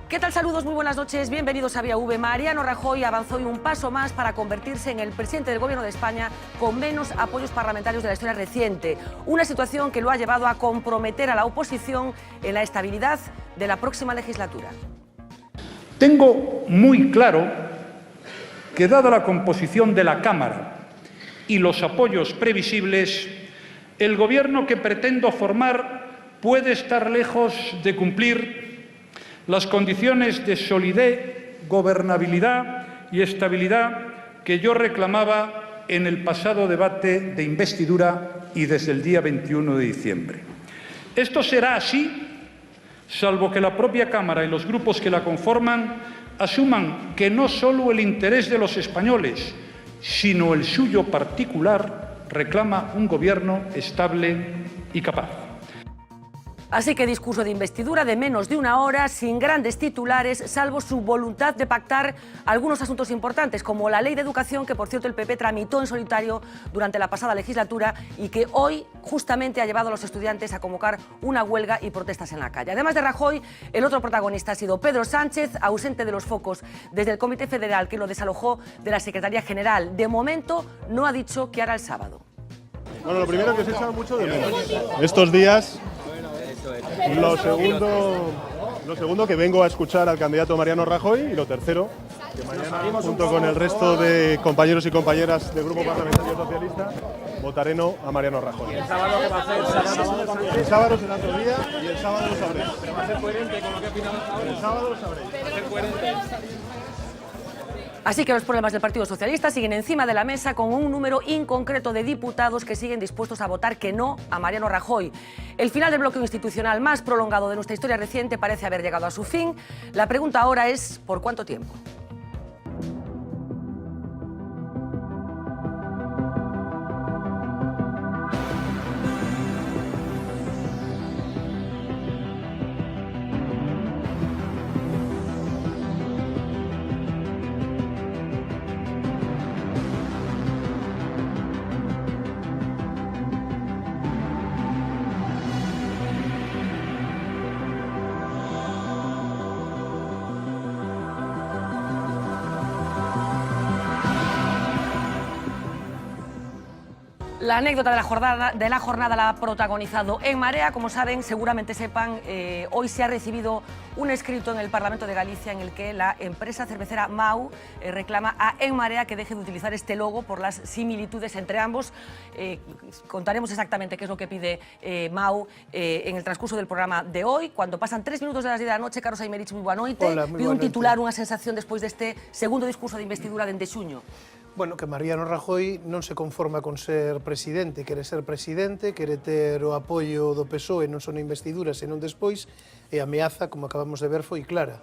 ¿Qué tal? Saludos, muy buenas noches, bienvenidos a Vía V. Mariano Rajoy avanzó hoy un paso más para convertirse en el presidente del Gobierno de España con menos apoyos parlamentarios de la historia reciente. Una situación que lo ha llevado a comprometer a la oposición en la estabilidad de la próxima legislatura. Tengo muy claro que, dada la composición de la Cámara y los apoyos previsibles, el Gobierno que pretendo formar puede estar lejos de cumplir las condiciones de solidez, gobernabilidad y estabilidad que yo reclamaba en el pasado debate de investidura y desde el día 21 de diciembre. Esto será así, salvo que la propia Cámara y los grupos que la conforman asuman que no solo el interés de los españoles, sino el suyo particular, reclama un gobierno estable y capaz. Así que discurso de investidura de menos de una hora, sin grandes titulares, salvo su voluntad de pactar algunos asuntos importantes, como la ley de educación, que por cierto el PP tramitó en solitario durante la pasada legislatura y que hoy justamente ha llevado a los estudiantes a convocar una huelga y protestas en la calle. Además de Rajoy, el otro protagonista ha sido Pedro Sánchez, ausente de los focos desde el Comité Federal, que lo desalojó de la Secretaría General. De momento no ha dicho qué hará el sábado. Bueno, lo primero que os he echado mucho de menos estos días. Lo segundo, que vengo a escuchar al candidato Mariano Rajoy, y lo tercero, que mañana, junto con el resto de compañeros y compañeras del Grupo Parlamentario Socialista, votaré no a Mariano Rajoy. ¿El sábado qué va a hacer? El sábado será otro día y el sábado lo sabréis. ¿Pero va a ser coherente con lo que ha opinado hasta ahora? El sábado lo sabréis. ¿Va a ser coherente? Así que los problemas del Partido Socialista siguen encima de la mesa, con un número inconcreto de diputados que siguen dispuestos a votar que no a Mariano Rajoy. El final del bloqueo institucional más prolongado de nuestra historia reciente parece haber llegado a su fin. La pregunta ahora es, ¿por cuánto tiempo? La anécdota de la jornada la ha protagonizado En Marea. Como saben, seguramente sepan, hoy se ha recibido un escrito en el Parlamento de Galicia en el que la empresa cervecera Mau reclama a En Marea que deje de utilizar este logo por las similitudes entre ambos. Contaremos exactamente qué es lo que pide Mau en el transcurso del programa de hoy. Cuando pasan 3 minutos de las 10 de la noche, Carlos Aymerich, muy boa noite. Pido un titular, unha sensación despois deste segundo discurso de investidura dende xuño. Bueno, que Mariano Rajoy non se conforma con ser presidente, quere ter o apoio do PSOE non só na investidura, senón despois, e a ameaza, como acabamos de ver, foi clara.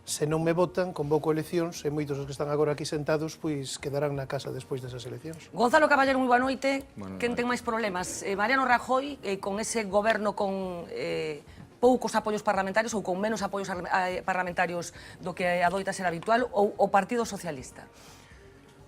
Se non me votan, convoco eleccións, e moitos dos que están agora aquí sentados, pois quedarán na casa despois desas eleccións. Gonzalo Caballero, moi boa noite. Quen ten máis problemas? Mariano Rajoy, con ese goberno con poucos apoios parlamentarios ou con menos apoios parlamentarios do que adoita ser habitual, ou o Partido Socialista?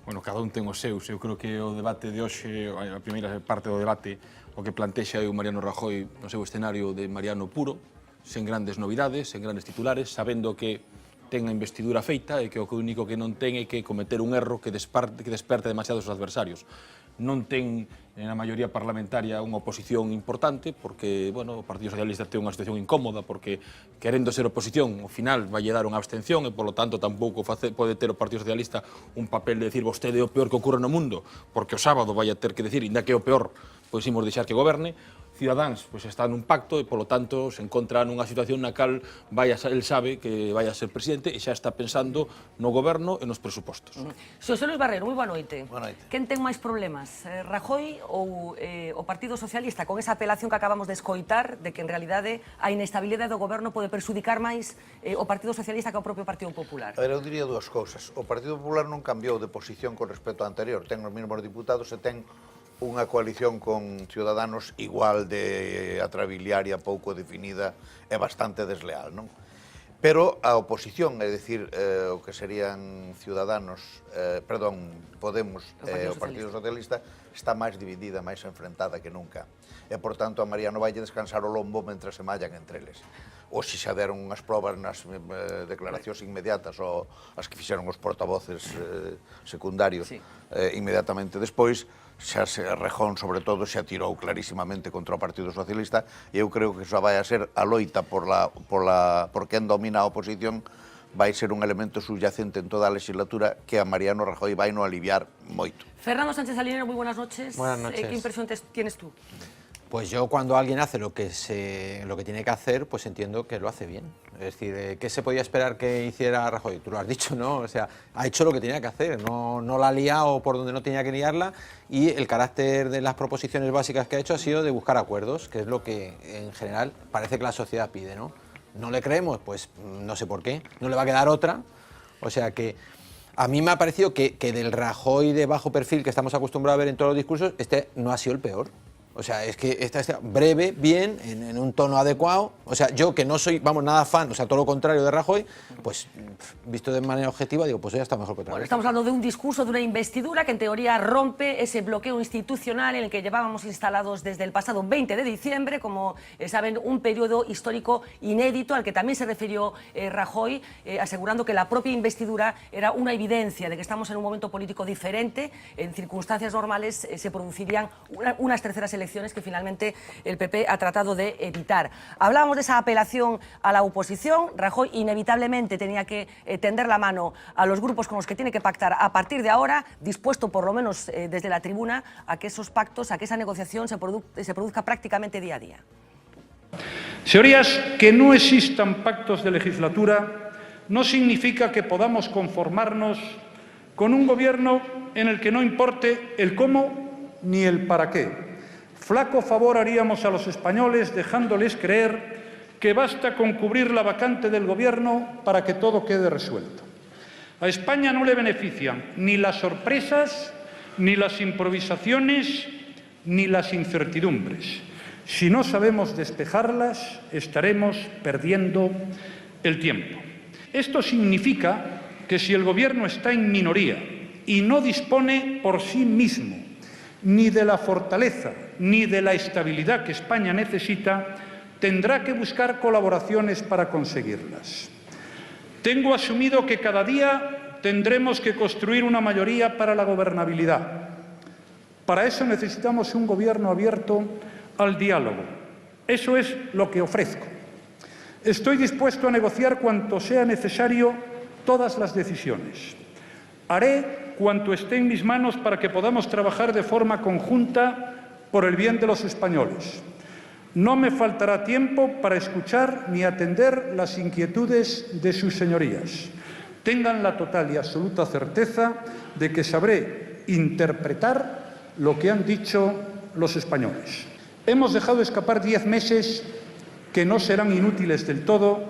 Bueno, cada un ten os seus. Eu creo que o debate de hoxe, a primeira parte do debate, o que plantexa é o Mariano Rajoy no seu escenario de Mariano puro, sen grandes novidades, sen grandes titulares, sabendo que ten a investidura feita e que o único que non ten é que cometer un erro que desperte demasiado os adversarios. Non ten na maioría parlamentaria unha oposición importante porque, bueno, o Partido Socialista ten unha situación incómoda porque, querendo ser oposición, ao final vai dar unha abstención e, polo tanto, tampouco pode ter o Partido Socialista un papel de decir vostede é o peor que ocorre no mundo, porque o sábado vai a ter que decir, inda que é o peor, pois imos deixar que goberne. Cidadáns pois está nun pacto e, polo tanto, se encontra nunha situación na cal el sabe que vai a ser presidente e xa está pensando no goberno e nos presupostos. Xosé Luis Barrero, moi boa noite. Boa noite. Quen ten máis problemas, Rajoy ou o Partido Socialista, con esa apelación que acabamos de escoitar de que en realidade a inestabilidade do goberno pode perxudicar máis o Partido Socialista que o propio Partido Popular? A ver, eu diría dúas cousas. O Partido Popular non cambiou de posición con respecto ao anterior. Ten os mesmos diputados e ten unha coalición con Ciudadanos igual de atrabiliaria, pouco definida e bastante desleal, non? Pero a oposición, é dicir, o que serían Ciudadanos, Podemos e o Partido Socialista, está máis dividida, máis enfrentada que nunca. E, por tanto, a Mariano vai descansar o lombo mentre se mallan entre eles. Hoxe xa deron unhas probas nas declaracións inmediatas ou as que fixeron os portavoces secundarios inmediatamente despois. Xa se Rejón, sobre todo, se atirou clarísimamente contra o Partido Socialista e eu creo que xa vai a ser a loita por quen domina a oposición vai ser un elemento subyacente en toda a legislatura que a Mariano Rajoy vai no aliviar moito. Fernando Sánchez Alinero, moi buenas noches. Buenas noches. ¿Qué impresión tienes tú? Pues yo cuando alguien hace lo que tiene que hacer, pues entiendo que lo hace bien. Es decir, ¿qué se podía esperar que hiciera Rajoy? Tú lo has dicho, ¿no? O sea, ha hecho lo que tenía que hacer, no la ha liado por donde no tenía que liarla y el carácter de las proposiciones básicas que ha hecho ha sido de buscar acuerdos, que es lo que en general parece que la sociedad pide, ¿no? ¿No le creemos? Pues no sé por qué, no le va a quedar otra. O sea que a mí me ha parecido que del Rajoy de bajo perfil que estamos acostumbrados a ver en todos los discursos, este no ha sido el peor. O sea, es que esta breve, bien, en un tono adecuado. O sea, yo que no soy, vamos, nada fan, o sea, todo lo contrario de Rajoy, pues visto de manera objetiva, digo, pues ya está mejor que otra vez. Bueno, estamos hablando de un discurso, de una investidura que en teoría rompe ese bloqueo institucional en el que llevábamos instalados desde el pasado 20 de diciembre, como saben, un periodo histórico inédito al que también se refirió Rajoy, asegurando que la propia investidura era una evidencia de que estamos en un momento político diferente. En circunstancias normales se producirían unas terceras elecciones que finalmente el PP ha tratado de evitar. Hablábamos de esa apelación a la oposición. Rajoy inevitablemente tenía que tender la mano a los grupos con los que tiene que pactar a partir de ahora, dispuesto por lo menos desde la tribuna a que esos pactos, a que esa negociación se produzca prácticamente día a día. Señorías, que no existan pactos de legislatura no significa que podamos conformarnos con un gobierno en el que no importe el cómo ni el para qué. Flaco favor haríamos a los españoles dejándoles creer que basta con cubrir la vacante del gobierno para que todo quede resuelto. A España no le benefician ni las sorpresas, ni las improvisaciones, ni las incertidumbres. Si no sabemos despejarlas, estaremos perdiendo el tiempo. Esto significa que si el gobierno está en minoría y no dispone por sí mismo ni de la fortaleza ni de la estabilidad que España necesita, tendrá que buscar colaboraciones para conseguirlas. Tengo asumido que cada día tendremos que construir una mayoría para la gobernabilidad. Para eso necesitamos un gobierno abierto al diálogo. Eso es lo que ofrezco. Estoy dispuesto a negociar cuanto sea necesario todas las decisiones. Haré cuanto esté en mis manos para que podamos trabajar de forma conjunta por el bien de los españoles. No me faltará tiempo para escuchar ni atender las inquietudes de sus señorías. Tengan la total y absoluta certeza de que sabré interpretar lo que han dicho los españoles. Hemos dejado escapar 10 meses que no serán inútiles del todo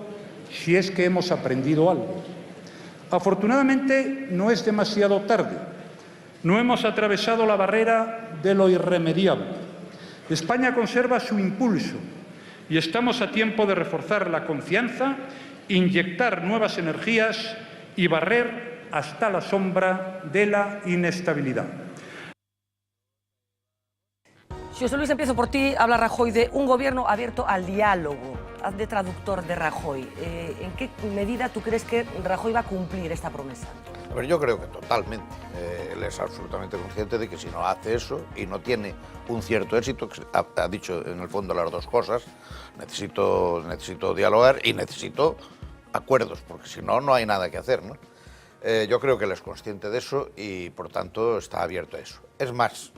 si es que hemos aprendido algo. Afortunadamente, no es demasiado tarde. No hemos atravesado la barrera de lo irremediable. España conserva su impulso y estamos a tiempo de reforzar la confianza, inyectar nuevas energías y barrer hasta la sombra de la inestabilidad. José Luis, empiezo por ti. Habla Rajoy de un gobierno abierto al diálogo. Haz de traductor de Rajoy. ¿En qué medida tú crees que Rajoy va a cumplir esta promesa? A ver, yo creo que totalmente. Él es absolutamente consciente de que si no hace eso y no tiene un cierto éxito, que ha dicho en el fondo las dos cosas, necesito dialogar y necesito acuerdos, porque si no, no hay nada que hacer, ¿no? Yo creo que él es consciente de eso y, por tanto, está abierto a eso. Es más,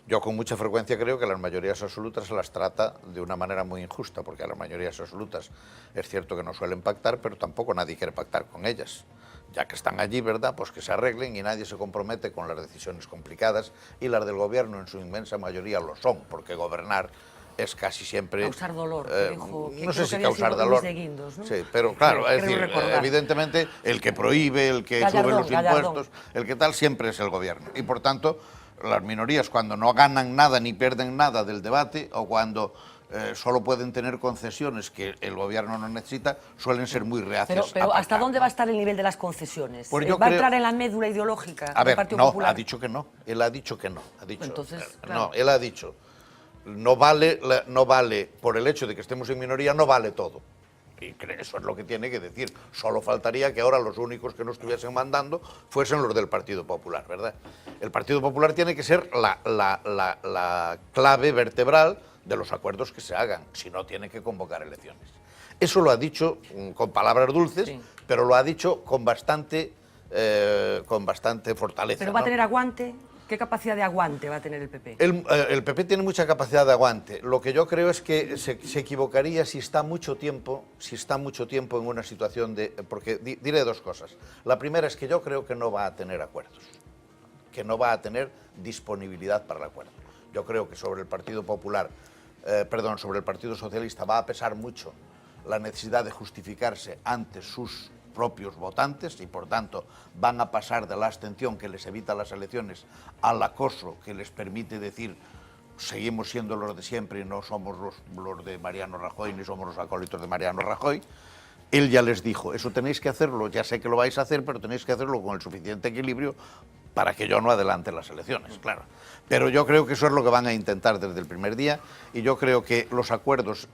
Yo con mucha frecuencia creo que las mayorías absolutas se las trata de una manera muy injusta, porque a las mayorías absolutas es cierto que no suelen pactar, pero tampoco nadie quiere pactar con ellas. Ya que están allí, ¿verdad?, pues que se arreglen y nadie se compromete con las decisiones complicadas, y las del gobierno en su inmensa mayoría lo son, porque gobernar es casi siempre... Causar dolor, que dijo, que no sé creo si que había causar sido dolor. Luis de Guindos, ¿no? Sí, pero claro, es Creo decir, recordar. evidentemente el que prohíbe, el que sube los impuestos, el que tal, siempre es el gobierno. Y por tanto, las minorías, cuando no ganan nada ni pierden nada del debate, o cuando solo pueden tener concesiones que el gobierno no necesita, suelen ser muy reacias. Pero a ¿hasta pactar, dónde ¿no? va a estar el nivel de las concesiones? Pues yo ¿Va a creo- entrar en la médula ideológica A del ver, Partido no, Popular? ha dicho que no. Él ha dicho que no. Ha dicho, Entonces, no, claro. él ha dicho, no vale, por el hecho de que estemos en minoría, no vale todo. Y eso es lo que tiene que decir. Solo faltaría que ahora los únicos que no estuviesen mandando fuesen los del Partido Popular, ¿verdad? El Partido Popular tiene que ser la clave vertebral de los acuerdos que se hagan, si no tiene que convocar elecciones. Eso lo ha dicho con palabras dulces, Sí. pero lo ha dicho con bastante fortaleza. ¿Pero va a ¿no? tener aguante? ¿Qué capacidad de aguante va a tener el PP? El PP tiene mucha capacidad de aguante. Lo que yo creo es que se equivocaría si está mucho tiempo en una situación de... Porque diré dos cosas. La primera es que yo creo que no va a tener acuerdos, que no va a tener disponibilidad para el acuerdo. Yo creo que sobre el Partido Popular, sobre el Partido Socialista va a pesar mucho la necesidad de justificarse ante sus propios votantes y por tanto van a pasar de la abstención que les evita las elecciones al acoso que les permite decir seguimos siendo los de siempre y no somos los de Mariano Rajoy ni somos los acólitos de Mariano Rajoy. Él ya les dijo, eso tenéis que hacerlo, ya sé que lo vais a hacer, pero tenéis que hacerlo con el suficiente equilibrio para que yo no adelante las elecciones, claro. Pero yo creo que eso es lo que van a intentar desde el primer día y yo creo que los acuerdos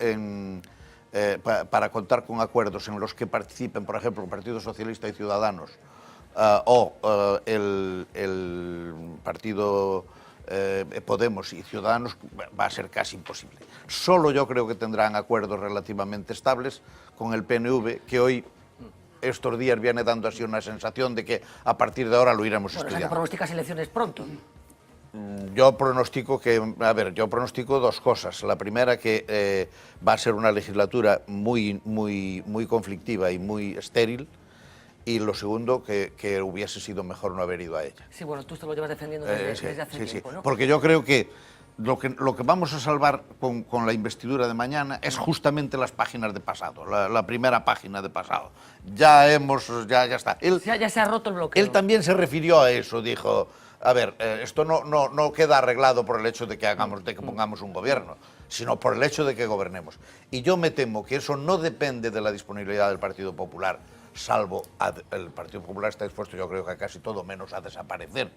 para contar con acuerdos en los que participen, por ejemplo, el Partido Socialista y Ciudadanos el Partido Podemos y Ciudadanos, va a ser casi imposible. Solo yo creo que tendrán acuerdos relativamente estables con el PNV, que hoy, estos días, viene dando así una sensación de que a partir de ahora lo iremos Bueno, o sea, que estudiando. pronosticas elecciones pronto. Yo pronostico dos cosas. La primera, que va a ser una legislatura muy conflictiva y muy estéril. Y lo segundo, que hubiese sido mejor no haber ido a ella. Sí, bueno, tú te lo llevas defendiendo desde hace tiempo, ¿no? Porque yo creo que lo que vamos a salvar con la investidura de mañana es justamente las páginas de pasado, la primera página de pasado. Ya está. Ya se ha roto el bloqueo. Él también se refirió a eso, dijo, a ver, esto no queda arreglado por el hecho de que pongamos un gobierno, sino por el hecho de que gobernemos. Y yo me temo que eso no depende de la disponibilidad del Partido Popular, salvo el Partido Popular está dispuesto, yo creo que a casi todo menos a desaparecer,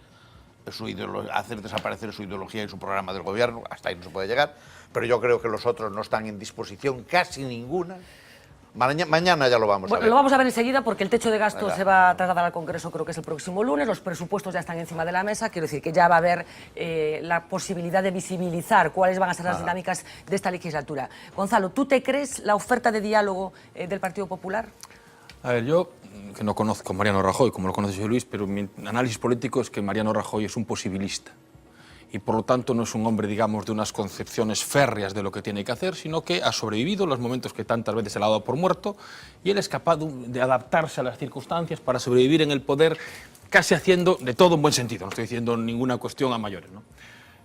hacer desaparecer su ideología y su programa del gobierno, hasta ahí no se puede llegar, pero yo creo que los otros no están en disposición casi ninguna. Mañana ya lo vamos a ver. Lo vamos a ver enseguida porque el techo de gasto se va a trasladar al Congreso, creo que es el próximo lunes, los presupuestos ya están encima de la mesa, quiero decir que ya va a haber la posibilidad de visibilizar cuáles van a ser las dinámicas de esta legislatura. Gonzalo, ¿tú te crees la oferta de diálogo del Partido Popular? A ver, yo que no conozco a Mariano Rajoy, como lo conoce Luis, pero mi análisis político es que Mariano Rajoy es un posibilista y por lo tanto no es un hombre, digamos, de unas concepciones férreas de lo que tiene que hacer, sino que ha sobrevivido los momentos que tantas veces se le ha dado por muerto y él es capaz de adaptarse a las circunstancias para sobrevivir en el poder, casi haciendo de todo en buen sentido, no estoy diciendo ninguna cuestión a mayores, ¿no?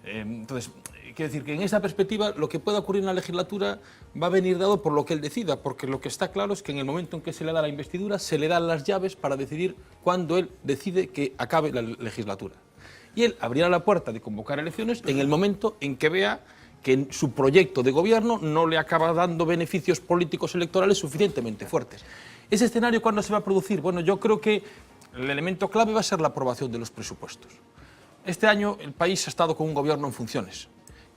Entonces, quiero decir que en esa perspectiva lo que pueda ocurrir en la legislatura va a venir dado por lo que él decida, porque lo que está claro es que en el momento en que se le da la investidura se le dan las llaves para decidir cuándo él decide que acabe la legislatura. Y él abrirá la puerta de convocar elecciones en el momento en que vea que su proyecto de gobierno no le acaba dando beneficios políticos electorales suficientemente fuertes. ¿Ese escenario cuándo se va a producir? Bueno, yo creo que el elemento clave va a ser la aprobación de los presupuestos. Este año el país ha estado con un gobierno en funciones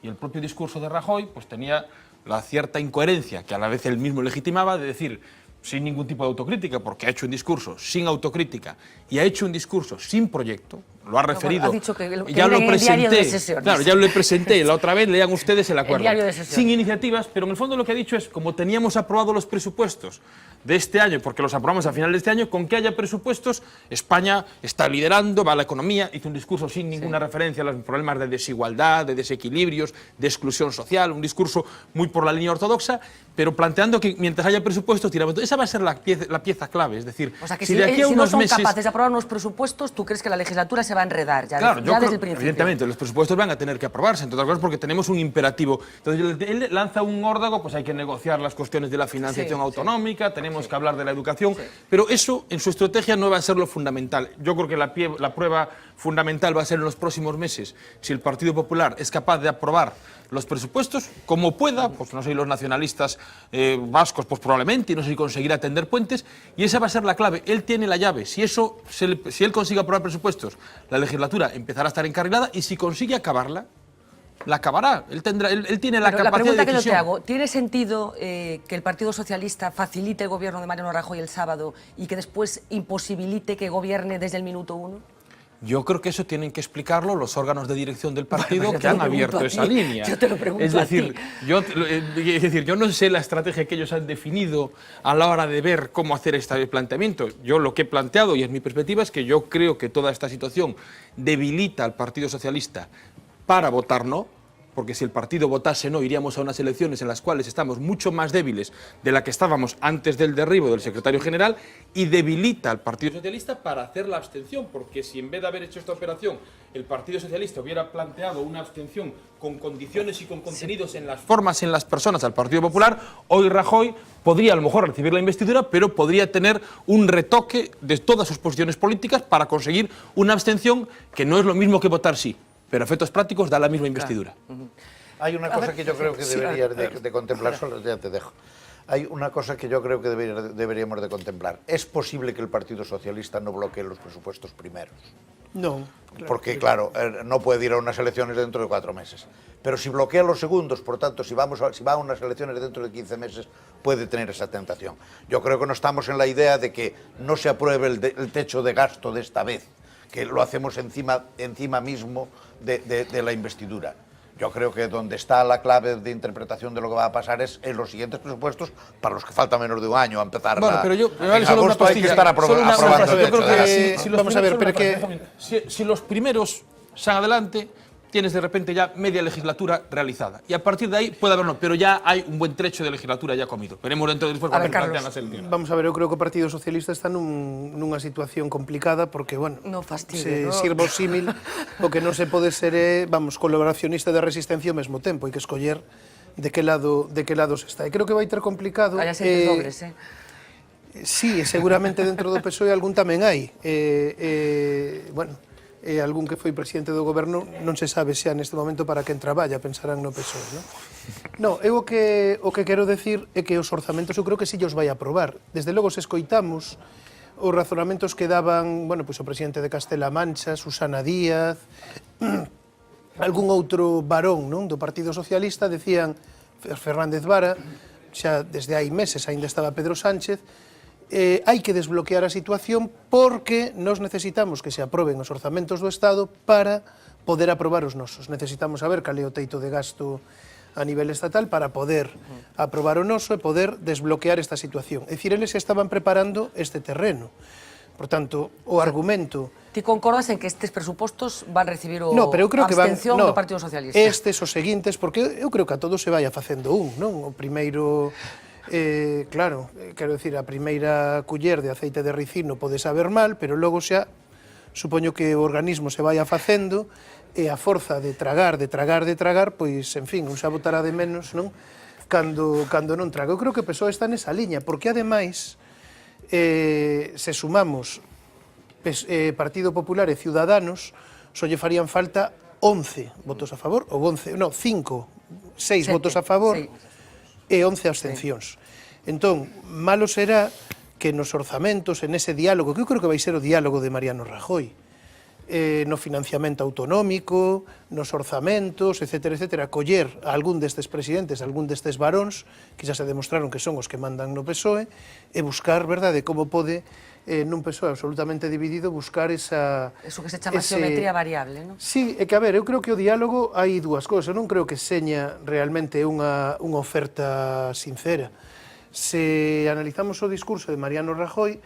y el propio discurso de Rajoy pues tenía la cierta incoherencia que a la vez él mismo legitimaba de decir sin ningún tipo de autocrítica, porque ha hecho un discurso sin autocrítica y ha hecho un discurso sin proyecto, lo ha referido, ha dicho que ya lo en el diario de sesiones. Claro, ya lo presenté, la otra vez lean ustedes el acuerdo. El diario de sesiones. Sin iniciativas, pero en el fondo lo que ha dicho es, como teníamos aprobado los presupuestos de este año, porque los aprobamos a final de este año, con que haya presupuestos, España está liderando, va a la economía, hizo un discurso sin ninguna referencia a los problemas de desigualdad, de desequilibrios, de exclusión social, un discurso muy por la línea ortodoxa, pero planteando que mientras haya presupuestos tiramos. Esa va a ser la pieza clave, es decir, O sea, que si de aquí a si no unos son meses... capaces de aprobar unos presupuestos, ¿tú crees que la legislatura se va a enredar ya, Claro, ya desde el principio? evidentemente, los presupuestos van a tener que aprobarse, entre otras cosas porque tenemos un imperativo. Entonces, él lanza un órdago, pues hay que negociar las cuestiones de la financiación autonómica, tenemos que hablar de la educación, pero eso en su estrategia no va a ser lo fundamental. Yo creo que la prueba fundamental va a ser en los próximos meses si el Partido Popular es capaz de aprobar los presupuestos, como pueda, pues no sé, los nacionalistas vascos, pues probablemente, y no sé si conseguirá tender puentes, y esa va a ser la clave. Él tiene la llave. Si él consigue aprobar presupuestos, la legislatura empezará a estar encarrilada, y si consigue acabarla, la acabará. Él tiene la capacidad de decisión. La pregunta que yo te hago, ¿tiene sentido que el Partido Socialista facilite el gobierno de Mariano Rajoy el sábado y que después imposibilite que gobierne desde el minuto 1? Yo creo que eso tienen que explicarlo los órganos de dirección del partido que han abierto esa línea. Yo te lo pregunto es decir, yo no sé la estrategia que ellos han definido a la hora de ver cómo hacer este planteamiento. Yo lo que he planteado, y es mi perspectiva, es que yo creo que toda esta situación debilita al Partido Socialista para votar no, porque si el partido votase no, iríamos a unas elecciones en las cuales estamos mucho más débiles de la que estábamos antes del derribo del secretario general, y debilita al Partido Socialista para hacer la abstención, porque si en vez de haber hecho esta operación el Partido Socialista hubiera planteado una abstención con condiciones y con contenidos en las formas, en las personas al Partido Popular, hoy Rajoy podría a lo mejor recibir la investidura, pero podría tener un retoque de todas sus posiciones políticas para conseguir una abstención que no es lo mismo que votar sí, pero a efectos prácticos da la misma investidura. Hay una cosa que yo creo que deberías de contemplar, solo ya te dejo. Hay una cosa que yo creo que deberíamos de contemplar. ¿Es posible que el Partido Socialista no bloquee los presupuestos primeros? No. Porque, claro, no puede ir a unas elecciones dentro de 4 meses. Pero si bloquea los segundos, por tanto, si va a unas elecciones dentro de 15 meses, puede tener esa tentación. Yo creo que no estamos en la idea de que no se apruebe el techo de gasto de esta vez, que lo hacemos encima mismo de la investidura. Yo creo que donde está la clave de interpretación de lo que va a pasar es en los siguientes presupuestos, para los que falta menos de un año a empezar. Bueno, pero yo, en agosto hay que estar aprobando. Yo creo que vamos a ver, pero que si los primeros salen adelante, tienes de repente ya media legislatura realizada. Y a partir de ahí puede haberlo, pero ya hay un buen trecho de legislatura ya comido. Veremos dentro después cuando se plantean las elecciones. Vamos a ver, eu creo que o Partido Socialista está nunha situación complicada porque, bueno, no fastidie, se sirva o símil, o que non se pode ser, colaboracionista de resistencia ao mesmo tempo, hai que escoller de que lado se está. E creo que vai ter complicado. Hai xentes dobles, Sí, seguramente dentro do PSOE algún tamén hai. Bueno, algún que foi presidente do goberno non se sabe xa neste momento para quen traballa, pensarán no PSOE, non? No, eu o que quero decir é que os orzamentos eu creo que si os vai aprobar. Desde logo se escoitamos os razonamentos que daban, bueno, pois o presidente de Castela Mancha, Susana Díaz, algún outro varón, non, do Partido Socialista, decían, Fernández Vara, xa desde hai meses aínda estaba Pedro Sánchez, hai que desbloquear a situación porque nos necesitamos que se aproben os orzamentos do Estado para poder aprobar os nosos. Necesitamos saber cal é o teito de gasto a nivel estatal para poder aprobar o noso e poder desbloquear esta situación. É dicir, eles estaban preparando este terreno. Por tanto, o argumento... Ti concordas en que estes presupostos van recibir a abstención do Partido Socialista? Estes, os seguintes, porque eu creo que a todos se vai facendo non? O primeiro... claro, quero dicir, a primeira culler de aceite de ricino pode saber mal, pero logo xa supoño que o organismo se vai facendo e a forza de tragar, pois, en fin, un xa botará de menos, non? Cando non traga. Eu creo que o PSOE está nesa liña, porque ademais, se sumamos Partido Popular e Ciudadanos, só lle farían falta 11 votos a favor, ou 11, non, 6 votos a favor e 11 abstencións. Entón, malo será que nos orzamentos, en ese diálogo, que eu creo que vai ser o diálogo de Mariano Rajoy, no financiamento autonómico, nos orzamentos, etcétera, coller a algún destes presidentes, a algún destes varóns, que xa se demostraron que son os que mandan no PSOE, e buscar, verdade, como pode, nun PSOE absolutamente dividido, buscar esa... Eso que se chama xeometría variable, non? Sí, é que, a ver, eu creo que o diálogo hai dúas cousas. Eu non creo que seña realmente unha oferta sincera. Se analizamos o discurso de Mariano Rajoy,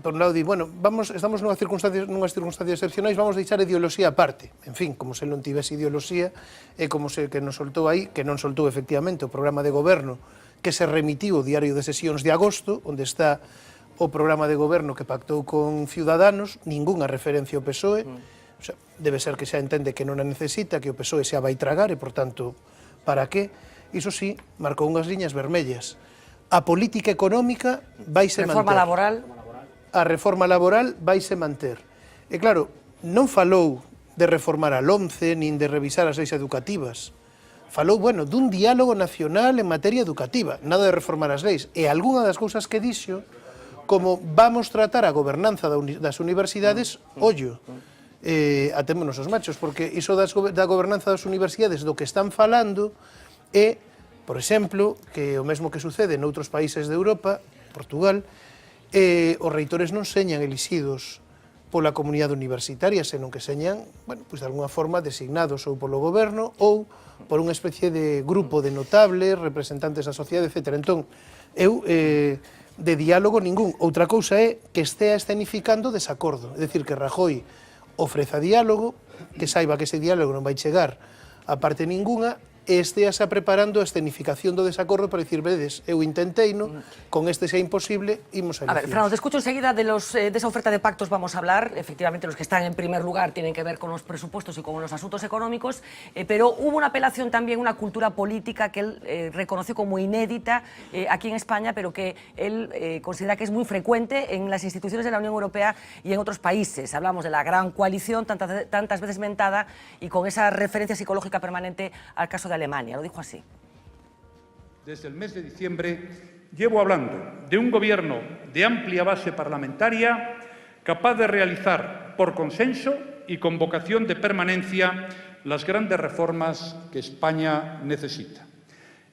por un lado di, bueno, estamos nunhas circunstancias excepcionais, vamos deixar a ideoloxía aparte. En fin, como se non tivese ideoloxía, é como se que nos soltou aí, que non soltou efectivamente o programa de goberno que se remitiu o diario de sesións de agosto, onde está o programa de goberno que pactou con Ciudadanos, ningunha referencia ao PSOE, o sea, debe ser que xa entende que non a necesita, que o PSOE xa vai tragar e, por tanto, para qué? Iso sí, marcou unhas liñas vermellas. A política económica vaise manter. Reforma laboral. A reforma laboral vaise manter. E claro, non falou de reformar a LOMCE, nin de revisar as leis educativas. Falou, bueno, dun diálogo nacional en materia educativa, nada de reformar as leis. E algunha das cousas que dixo, como vamos tratar a gobernanza das universidades, ollo, atémonos os machos, porque iso da gobernanza das universidades do que están falando é, por exemplo, que o mesmo que sucede noutros países de Europa, Portugal, os reitores non señan elixidos pola comunidade universitaria, senón que señan, bueno, pois de alguna forma designados ou polo goberno ou por unha especie de grupo de notables, representantes da sociedade, etc. Entón, eu de diálogo ningún. Outra cousa é que estea escenificando desacordo. É dicir, que Rajoy ofreza diálogo, que saiba que ese diálogo non vai chegar a parte ningunha, e estease preparando a escenificación do desacordo para dicir, vedes, eu intenteino, con este sea imposible, imos a eleccións. A ver, Fernando, te escucho enseguida de esa oferta de pactos vamos a hablar. Efectivamente, los que están en primer lugar tienen que ver con los presupuestos y con los asuntos económicos, pero hubo una apelación también, una cultura política que él reconoció como inédita aquí en España, pero que él considera que es muy frecuente en las instituciones de la Unión Europea y en otros países. Hablamos de la gran coalición, tantas veces mentada, y con esa referencia psicológica permanente al caso de Alemania, lo dijo así. Desde el mes de diciembre llevo hablando de un gobierno de amplia base parlamentaria capaz de realizar por consenso y con vocación de permanencia las grandes reformas que España necesita.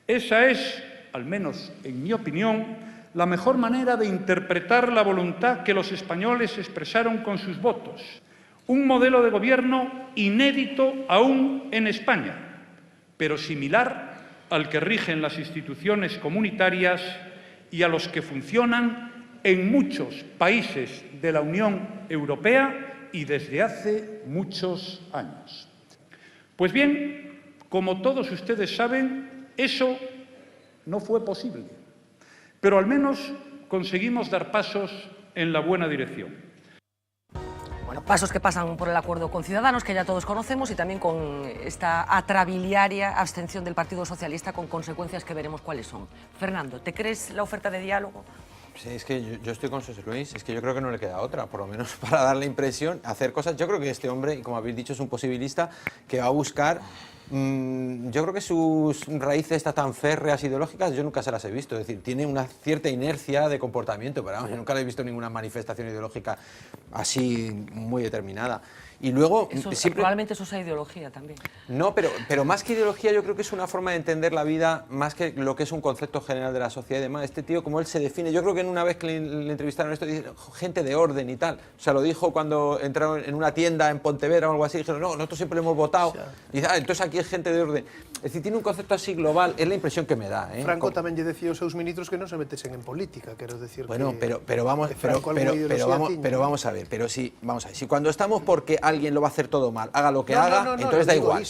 Esa es, al menos en mi opinión, la mejor manera de interpretar la voluntad que los españoles expresaron con sus votos. Un modelo de gobierno inédito aún en España, pero similar al que rigen las instituciones comunitarias y a los que funcionan en muchos países de la Unión Europea y desde hace muchos años. Pues bien, como todos ustedes saben, eso no fue posible, pero al menos conseguimos dar pasos en la buena dirección. Bueno, pasos que pasan por el acuerdo con Ciudadanos, que ya todos conocemos, y también con esta atrabiliaria abstención del Partido Socialista, con consecuencias que veremos cuáles son. Fernando, ¿te crees la oferta de diálogo? Sí, es que yo estoy con José Luis, es que yo creo que no le queda otra, por lo menos para dar la impresión, hacer cosas. Yo creo que este hombre, como habéis dicho, es un posibilista que va a buscar... yo creo que sus raíces tan férreas ideológicas yo nunca se las he visto, es decir, tiene una cierta inercia de comportamiento, pero vamos, yo nunca le he visto ninguna manifestación ideológica así muy determinada. Y luego probablemente eso sea ideología también. No, pero más que ideología yo creo que es una forma de entender la vida, más que lo que es un concepto general de la sociedad y demás. Este tío, como él se define, yo creo que en una vez que le entrevistaron esto, dice, gente de orden y tal. O sea, lo dijo cuando entraron en una tienda en Pontevedra o algo así, dijeron, no, nosotros siempre le hemos votado. Y dice, entonces aquí es gente de orden. Es decir, tiene un concepto así global, es la impresión que me da. Franco tamén lle decía aos seus ministros que non se metesen en política, quero decir bueno, que... pero vamos a ver, si cuando estamos porque alguien lo va a hacer todo mal, haga lo que haga, entonces da igual.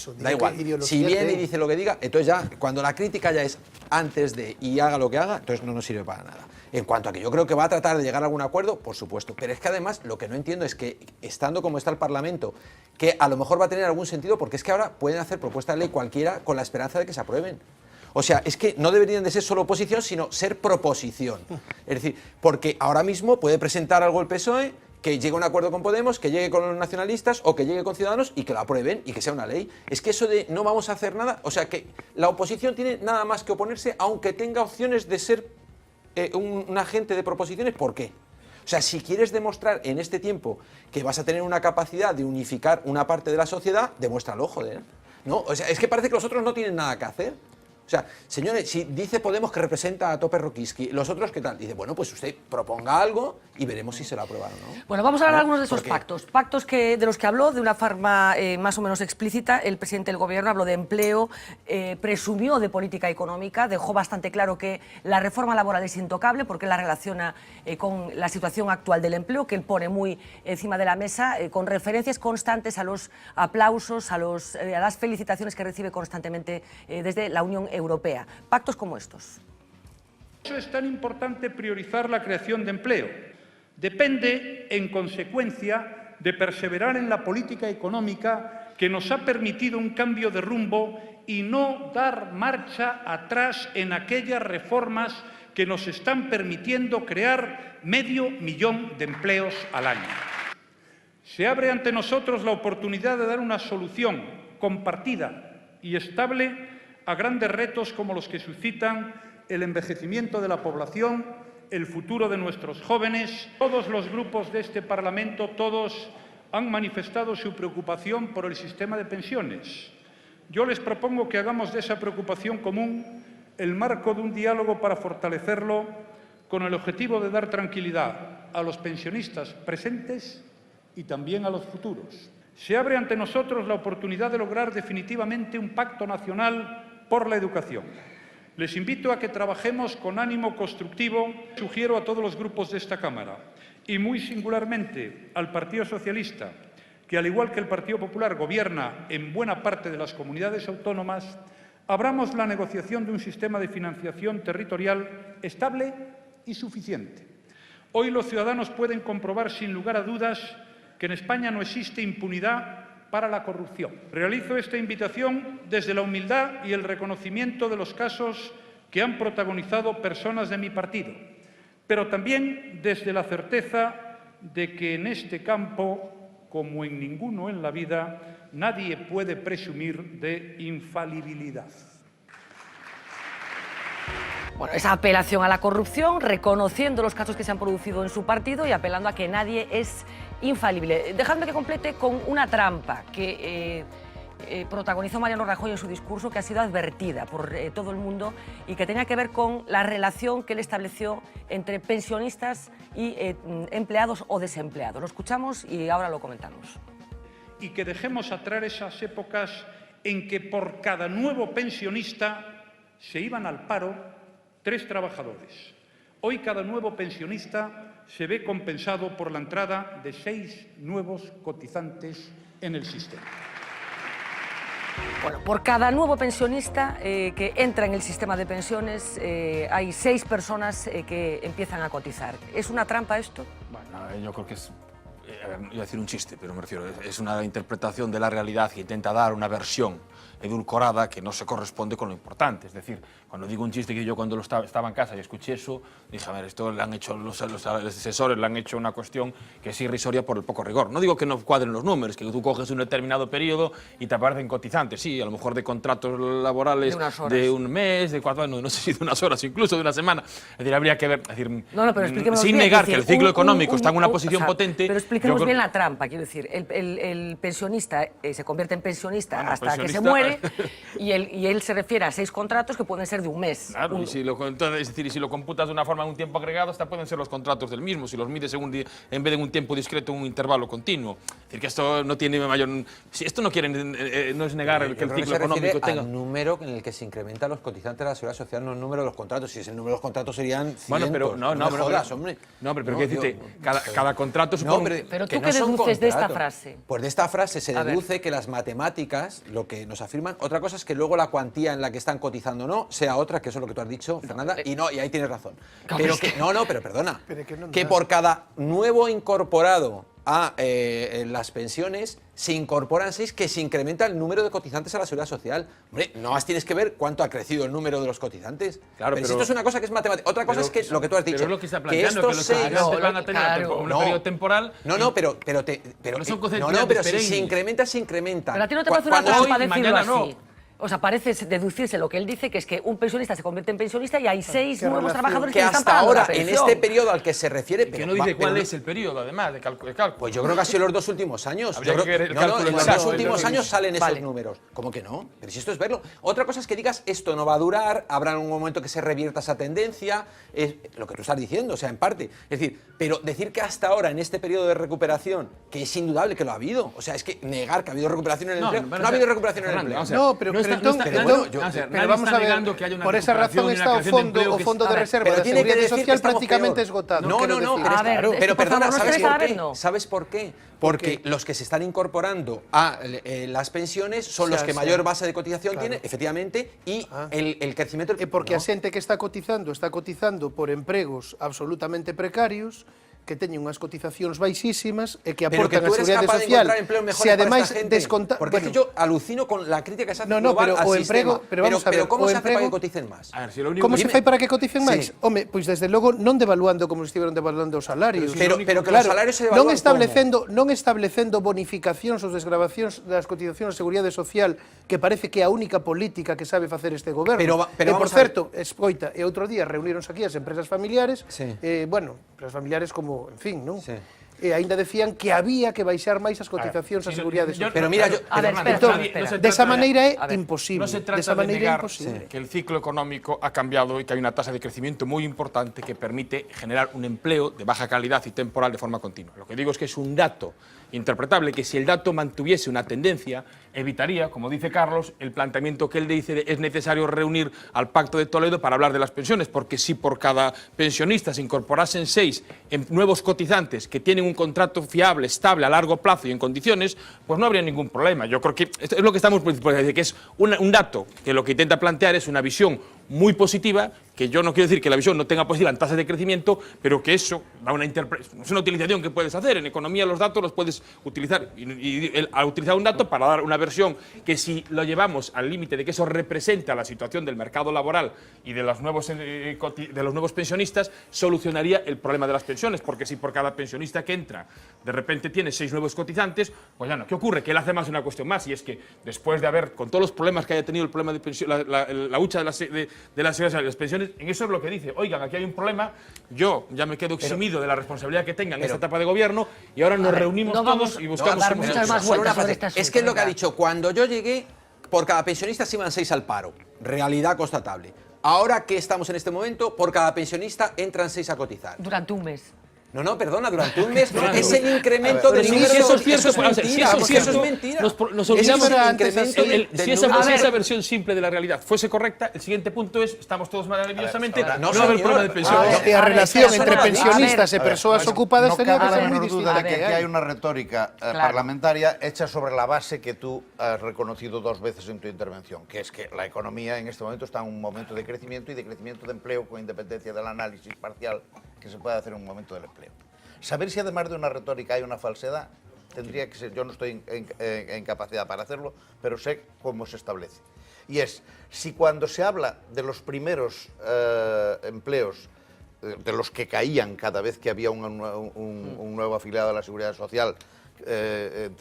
Si viene y dice lo que diga, entonces ya, cuando la crítica ya es antes de y haga lo que haga, entonces no nos sirve para nada. En cuanto a que yo creo que va a tratar de llegar a algún acuerdo, por supuesto, pero es que además lo que no entiendo es que, estando como está el Parlamento, que a lo mejor va a tener algún sentido, porque es que ahora pueden hacer propuestas de ley cualquiera con la esperanza de que se aprueben. O sea, es que no deberían de ser solo oposición, sino ser proposición. Es decir, porque ahora mismo puede presentar algo el PSOE, que llegue a un acuerdo con Podemos, que llegue con los nacionalistas o que llegue con Ciudadanos y que lo aprueben y que sea una ley. Es que eso de no vamos a hacer nada, o sea, que la oposición tiene nada más que oponerse, aunque tenga opciones de ser un agente de proposiciones. ¿Por qué? O sea, si quieres demostrar en este tiempo que vas a tener una capacidad de unificar una parte de la sociedad, demuéstralo, joder. ¿No? O sea, es que parece que los otros no tienen nada que hacer. O sea, señores, si dice Podemos que representa a Tope Rokiski, ¿los otros qué tal? Dice, bueno, pues usted proponga algo y veremos si se lo aprueban o no. Bueno, vamos a hablar de algunos de esos Porque pactos. Pactos de los que habló de una forma más o menos explícita el presidente del Gobierno. Habló de empleo, presumió de política económica, dejó bastante claro que la reforma laboral es intocable porque la relaciona con la situación actual del empleo, que él pone muy encima de la mesa, con referencias constantes a los aplausos, a las felicitaciones que recibe constantemente desde la Unión Europea. Pactos como estos. Por eso es tan importante priorizar la creación de empleo. Depende, en consecuencia, de perseverar en la política económica que nos ha permitido un cambio de rumbo y no dar marcha atrás en aquellas reformas que nos están permitiendo crear 500.000 de empleos al año. Se abre ante nosotros la oportunidad de dar una solución compartida y estable a grandes retos como los que suscitan el envejecimiento de la población, el futuro de nuestros jóvenes. Todos los grupos de este Parlamento, todos han manifestado su preocupación por el sistema de pensiones. Yo les propongo que hagamos de esa preocupación común el marco de un diálogo para fortalecerlo con el objetivo de dar tranquilidad a los pensionistas presentes y también a los futuros. Se abre ante nosotros la oportunidad de lograr definitivamente un pacto nacional por la educación. Les invito a que trabajemos con ánimo constructivo. Sugiero a todos los grupos de esta Cámara y muy singularmente al Partido Socialista, que al igual que el Partido Popular gobierna en buena parte de las comunidades autónomas, abramos la negociación de un sistema de financiación territorial estable y suficiente. Hoy los ciudadanos pueden comprobar sin lugar a dudas que en España no existe impunidad para la corrupción. Realizo esta invitación desde la humildad y el reconocimiento de los casos que han protagonizado personas de mi partido, pero también desde la certeza de que en este campo, como en ninguno en la vida, nadie puede presumir de infalibilidad. Bueno, esa apelación a la corrupción, reconociendo los casos que se han producido en su partido y apelando a que nadie es infalible. Dejadme que complete con una trampa que protagonizó Mariano Rajoy en su discurso, que ha sido advertida por todo el mundo y que tenía que ver con la relación que él estableció entre pensionistas y empleados o desempleados. Lo escuchamos y ahora lo comentamos. Y que dejemos atrás esas épocas en que por cada nuevo pensionista se iban al paro 3 trabajadores. Hoy cada nuevo pensionista se ve compensado por la entrada de 6 nuevos cotizantes en el sistema. Bueno, por cada nuevo pensionista que entra en el sistema de pensiones hay 6 personas que empiezan a cotizar. ¿Es una trampa esto? Bueno, yo creo que es... iba a decir un chiste, pero me refiero, es una interpretación de la realidad que intenta dar una versión edulcorada que no se corresponde con lo importante. Es decir, cuando digo un chiste, que yo cuando estaba en casa y escuché eso, dije, a ver, esto le han hecho los asesores, le han hecho una cuestión que es irrisoria por el poco rigor. No digo que no cuadren los números, que tú coges un determinado periodo y te aparecen cotizantes, sí, a lo mejor de contratos laborales de un mes, de 4 años, no sé si de unas horas, incluso de una semana. Es decir, habría que ver, es decir, pero sin negar que el ciclo económico está en una posición potente. Pero expliquemos bien la trampa, quiero decir, el pensionista se convierte en pensionista hasta que se muere y él se refiere a 6 contratos que pueden ser de un mes. Claro, es decir, y si lo computas de una forma en un tiempo agregado, hasta pueden ser los contratos del mismo, si los mides en vez de en un tiempo discreto, en un intervalo continuo. Es decir, que esto no tiene mayor... Si esto no es negar que el ciclo económico tenga... al número en el que se incrementan los cotizantes de la Seguridad Social, no el número de los contratos. Si es el número de los contratos serían cientos. Bueno, pero no me jodas, hombre. No, pero quiero decirte, cada contrato supone... Pero tú, ¿qué deduces de esta frase? Pues de esta frase se deduce que las matemáticas, lo que nos afirman, otra cosa es que luego la cuantía en la que están cotizando no sea otra, que eso es lo que tú has dicho, Fernanda, y ahí tienes razón. Pero que, pero perdona, que por cada nuevo incorporado a las pensiones se incorporan 6, que se incrementa el número de cotizantes a la Seguridad Social. Hombre, no más tienes que ver cuánto ha crecido el número de los cotizantes. Claro, pero si esto es una cosa que es matemática. Otra cosa es que lo que tú has dicho. Pero es lo que está planteando, que los cotizantes van a tener un periodo temporal. Pero si se incrementa, se incrementa. Pero a ti no te parece una trampa decirlo así. O sea, parece deducirse lo que él dice, que es que un pensionista se convierte en pensionista y hay 6 nuevos relación? trabajadores Que que le están hasta pagando la ahora, en pensión. este periodo al que se refiere... Que no dice cuál es el periodo, además, de cálculo. Pues yo creo que ha sido los 2 últimos años. Habría Yo que creo- ver el no, cálculo en los exacto, 2 últimos entonces- años salen esos Vale. números. ¿Cómo que no? Pero si esto es verlo. Otra cosa es que digas, esto no va a durar, habrá un momento que se revierta esa tendencia, es lo que tú estás diciendo, o sea, en parte. Es decir, pero decir que hasta ahora, en este periodo de recuperación, que es indudable que lo ha habido, o sea, es que negar que ha habido recuperación en el empleo, no ha habido recuperación en el empleo. No, pero entonces, pero vamos a ver, por esa razón está o fondo de reserva Pero de tiene que seguridad decir que social estamos prácticamente peor. esgotado. No, quiero no, no, decir. A ver, pero es que, por perdona, favor, no ¿sabes se por sabe qué? saber, no. ¿Sabes por qué? Porque los que se están incorporando a las pensiones son los que mayor base de cotización tienen, efectivamente, y el crecimiento... Porque no. a xente que está cotizando por empregos absolutamente precarios, que teñen unhas cotizacións baixísimas e que Pero que aportan a tú eres Seguridade capaz de Social. encontrar empleo mejor Se para ademais esta gente. descontar... Porque es que yo alucino con la crítica que se hace No, global pero al o sistema. emprego, pero vamos a ver, ¿cómo o se hace para que emprego- coticen más? A ver, si lo único Como se Dime. fai para que coticen máis? Sí. Home, pois desde logo non devaluando como estiveron devaluando os salarios. Pero que los salarios se devalúan non establecendo bonificacións ou desgravacións das cotizacións de Seguridade Social, que parece que é a única política que sabe facer este goberno. Pero e por vamos a ver. certo, escoita, e outro día reuníronse aquí as empresas familiares, Sí. bueno, empresas familiares como, en fin, non? Sí. E aínda decían que había que baixar máis as cotizacións a Seguridade Social. Pero mira, yo... A ver, Fernando, espera, Entón, espera. desa maneira é A ver, imposible. No se trata Desa de maneira é negar imposible. que el ciclo económico ha cambiado y que hay una tasa de crecimiento muy importante que permite generar un empleo de baja calidad y temporal de forma continua. Lo que digo es que es un dato interpretable que si el dato mantuviese una tendencia, evitaría, como dice Carlos, el planteamiento que él dice de es necesario reunir al Pacto de Toledo para hablar de las pensiones, porque si por cada pensionista se incorporasen 6 nuevos cotizantes que tienen un contrato fiable, estable, a largo plazo y en condiciones, pues no habría ningún problema. Yo creo que esto es lo que estamos por decir, que es un dato que lo que intenta plantear es una visión muy positiva, que yo no quiero decir que la visión no tenga positiva en tasas de crecimiento, pero que eso da es una utilización que puedes hacer. En economía los datos los puedes utilizar al utilizar un dato para dar una versión que si lo llevamos al límite de que eso representa la situación del mercado laboral y de los nuevos pensionistas, solucionaría el problema de las pensiones, porque si por cada pensionista que entra de repente tiene 6 nuevos cotizantes, pues ya no. ¿Qué ocurre? Que él hace más una cuestión más, y es que después de haber, con todos los problemas que haya tenido el problema de pensión, la hucha de las seguridad y las pensiones, en eso es lo que dice, oigan, aquí hay un problema, yo ya me quedo eximido de la responsabilidad que tengan en esta etapa de gobierno y ahora nos reunimos no vamos todos y a buscamos dar cómo muchas solucionar. más Solo vueltas una sobre frase. este Es que es lo que ha asunto, dicho, cuando yo llegué, por cada pensionista se iban 6 al paro. Realidad constatable. Ahora que estamos en este momento, por cada pensionista entran 6 a cotizar. Durante un mes. No, perdona, durante un mes es el incremento del número de... eso es cierto, eso es mentira, porque eso es mentira. nos olvidamos Eso es el antes incremento así. del Si número de- esa versión simple de la realidad fuese correcta, el siguiente punto es, estamos todos maravillosamente, ahora, no no, va a haber señor. problema de pensiones. E a relación eso entre no lo digo. pensionistas e A ver, persoas ocupadas no tenía que cabe ser la moi menor duda distinta. de que aquí hay una retórica parlamentaria hecha sobre la base que tú has reconocido 2 veces en tu intervención, que es que la economía en este momento está en un momento de crecimiento y de crecimiento de empleo con independencia del análisis parcial que se puede hacer en un momento del empleo. Saber si además de una retórica hay una falsedad tendría que ser, yo no estoy en capacidad para hacerlo, pero sé cómo se establece. Y es, si cuando se habla de los primeros empleos, de los que caían cada vez que había un nuevo afiliado a la Seguridad Social,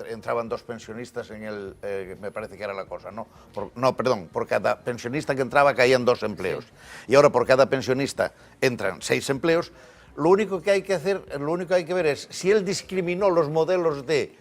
entraban 2 pensionistas en el, me parece que era la cosa, ¿no? Por cada pensionista que entraba caían 2 empleos. Sí. Y ahora por cada pensionista entran 6 empleos. Lo único que hay que hacer, lo único que hay que ver es si él discriminó los modelos de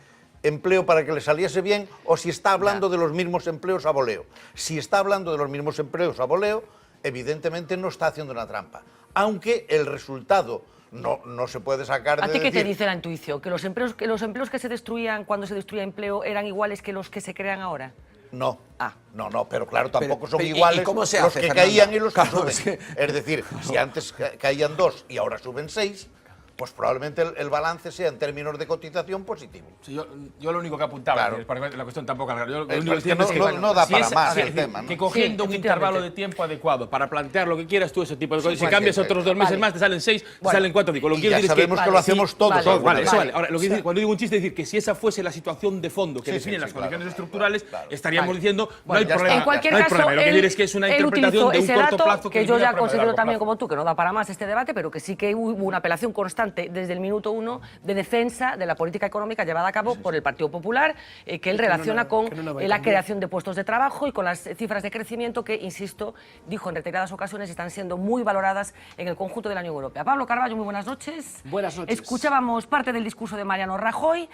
empleo para que le saliese bien o si está hablando de los mismos empleos a voleo. Si está hablando de los mismos empleos a voleo, evidentemente no está haciendo una trampa. Aunque el resultado no se puede sacar de ¿A ti qué te decir... dice la intuición? ¿Que los empleos que se destruían cuando se destruía empleo eran iguales que los que se crean ahora? No. Ah. No, pero claro, tampoco son ¿y iguales cómo se los hace, que Fernando? caían y los que Claro, suben. Es decir, si antes caían 2 y ahora suben 6, pues probablemente el balance sea en términos de cotización positivo. Sí, yo lo único que apuntaba, Claro. para la cuestión tampoco alargar, yo lo Es único que entiendo no da si para es- más si el es tema, ¿no? que cogiendo Sí, un intervalo de efectivamente. tiempo adecuado para plantear lo que quieras tú, ese tipo de cosas, si cualquier cambias cosa. otros 2 meses Vale. más, te salen 6, te Bueno. salen 4. Digo, lo que Y quiero ya decir es que sabemos que lo hacemos todos. vale, alguna Vale, vez. eso vale. Ahora, lo que dice, cuando digo un chiste es decir que si esa fuese la situación de fondo que Sí, define sí, las sí, condiciones claro, estructurales, claro. estaríamos Vale. diciendo no Bueno, hay ya problema. En cualquier no hay caso, problema. Lo que quiero él, decir es que es una él interpretación utilizó de un ese corto dato plazo que yo define ya problemas a considero largo también plazo. como tú, que no da para más este debate, pero que sí que hubo una apelación constante constante desde el minuto 1 de defensa de la política económica llevada a cabo por el Partido Popular, que él relaciona con la creación de puestos de trabajo y con las cifras de crecimiento que, insisto, dijo en reiteradas ocasiones, están siendo muy valoradas en el conjunto de la Unión Europea. Pablo Carballo, muy buenas noches. Buenas noches. Escuchábamos parte del discurso de Mariano Rajoy,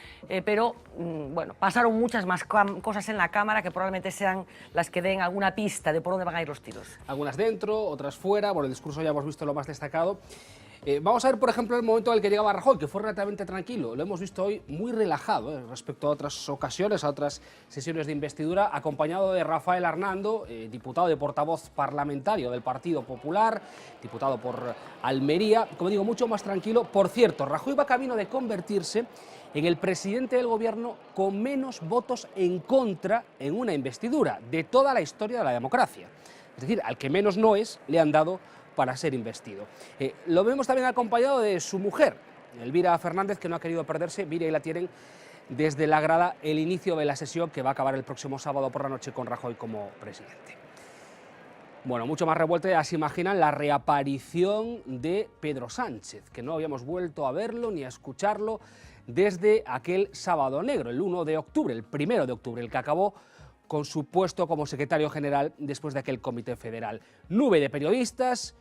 pero bueno, pasaron muchas más cosas en la Cámara que probablemente sean las que den alguna pista de por dónde van a ir los tiros. Algunas dentro, otras fuera. Bueno, el discurso ya hemos visto lo más destacado. Vamos a ver, por ejemplo, el momento en el que llegaba Rajoy, que fue relativamente tranquilo. Lo hemos visto hoy muy relajado respecto a otras ocasiones, a otras sesiones de investidura, acompañado de Rafael Arnando, diputado de portavoz parlamentario del Partido Popular, diputado por Almería, como digo, mucho más tranquilo. Por cierto, Rajoy va camino de convertirse en el presidente del gobierno con menos votos en contra en una investidura de toda la historia de la democracia. Es decir, al que menos noes le han dado para ser investido. Lo vemos también acompañado de su mujer, Elvira Fernández, que no ha querido perderse. Mira, y la tienen desde la grada el inicio de la sesión que va a acabar el próximo sábado por la noche con Rajoy como presidente. Bueno, mucho más revuelta, ya se imaginan, la reaparición de Pedro Sánchez, que no habíamos vuelto a verlo ni a escucharlo desde aquel sábado negro, el 1 de octubre, el 1 de octubre, el que acabó con su puesto como secretario general después de aquel comité federal. Nube de periodistas,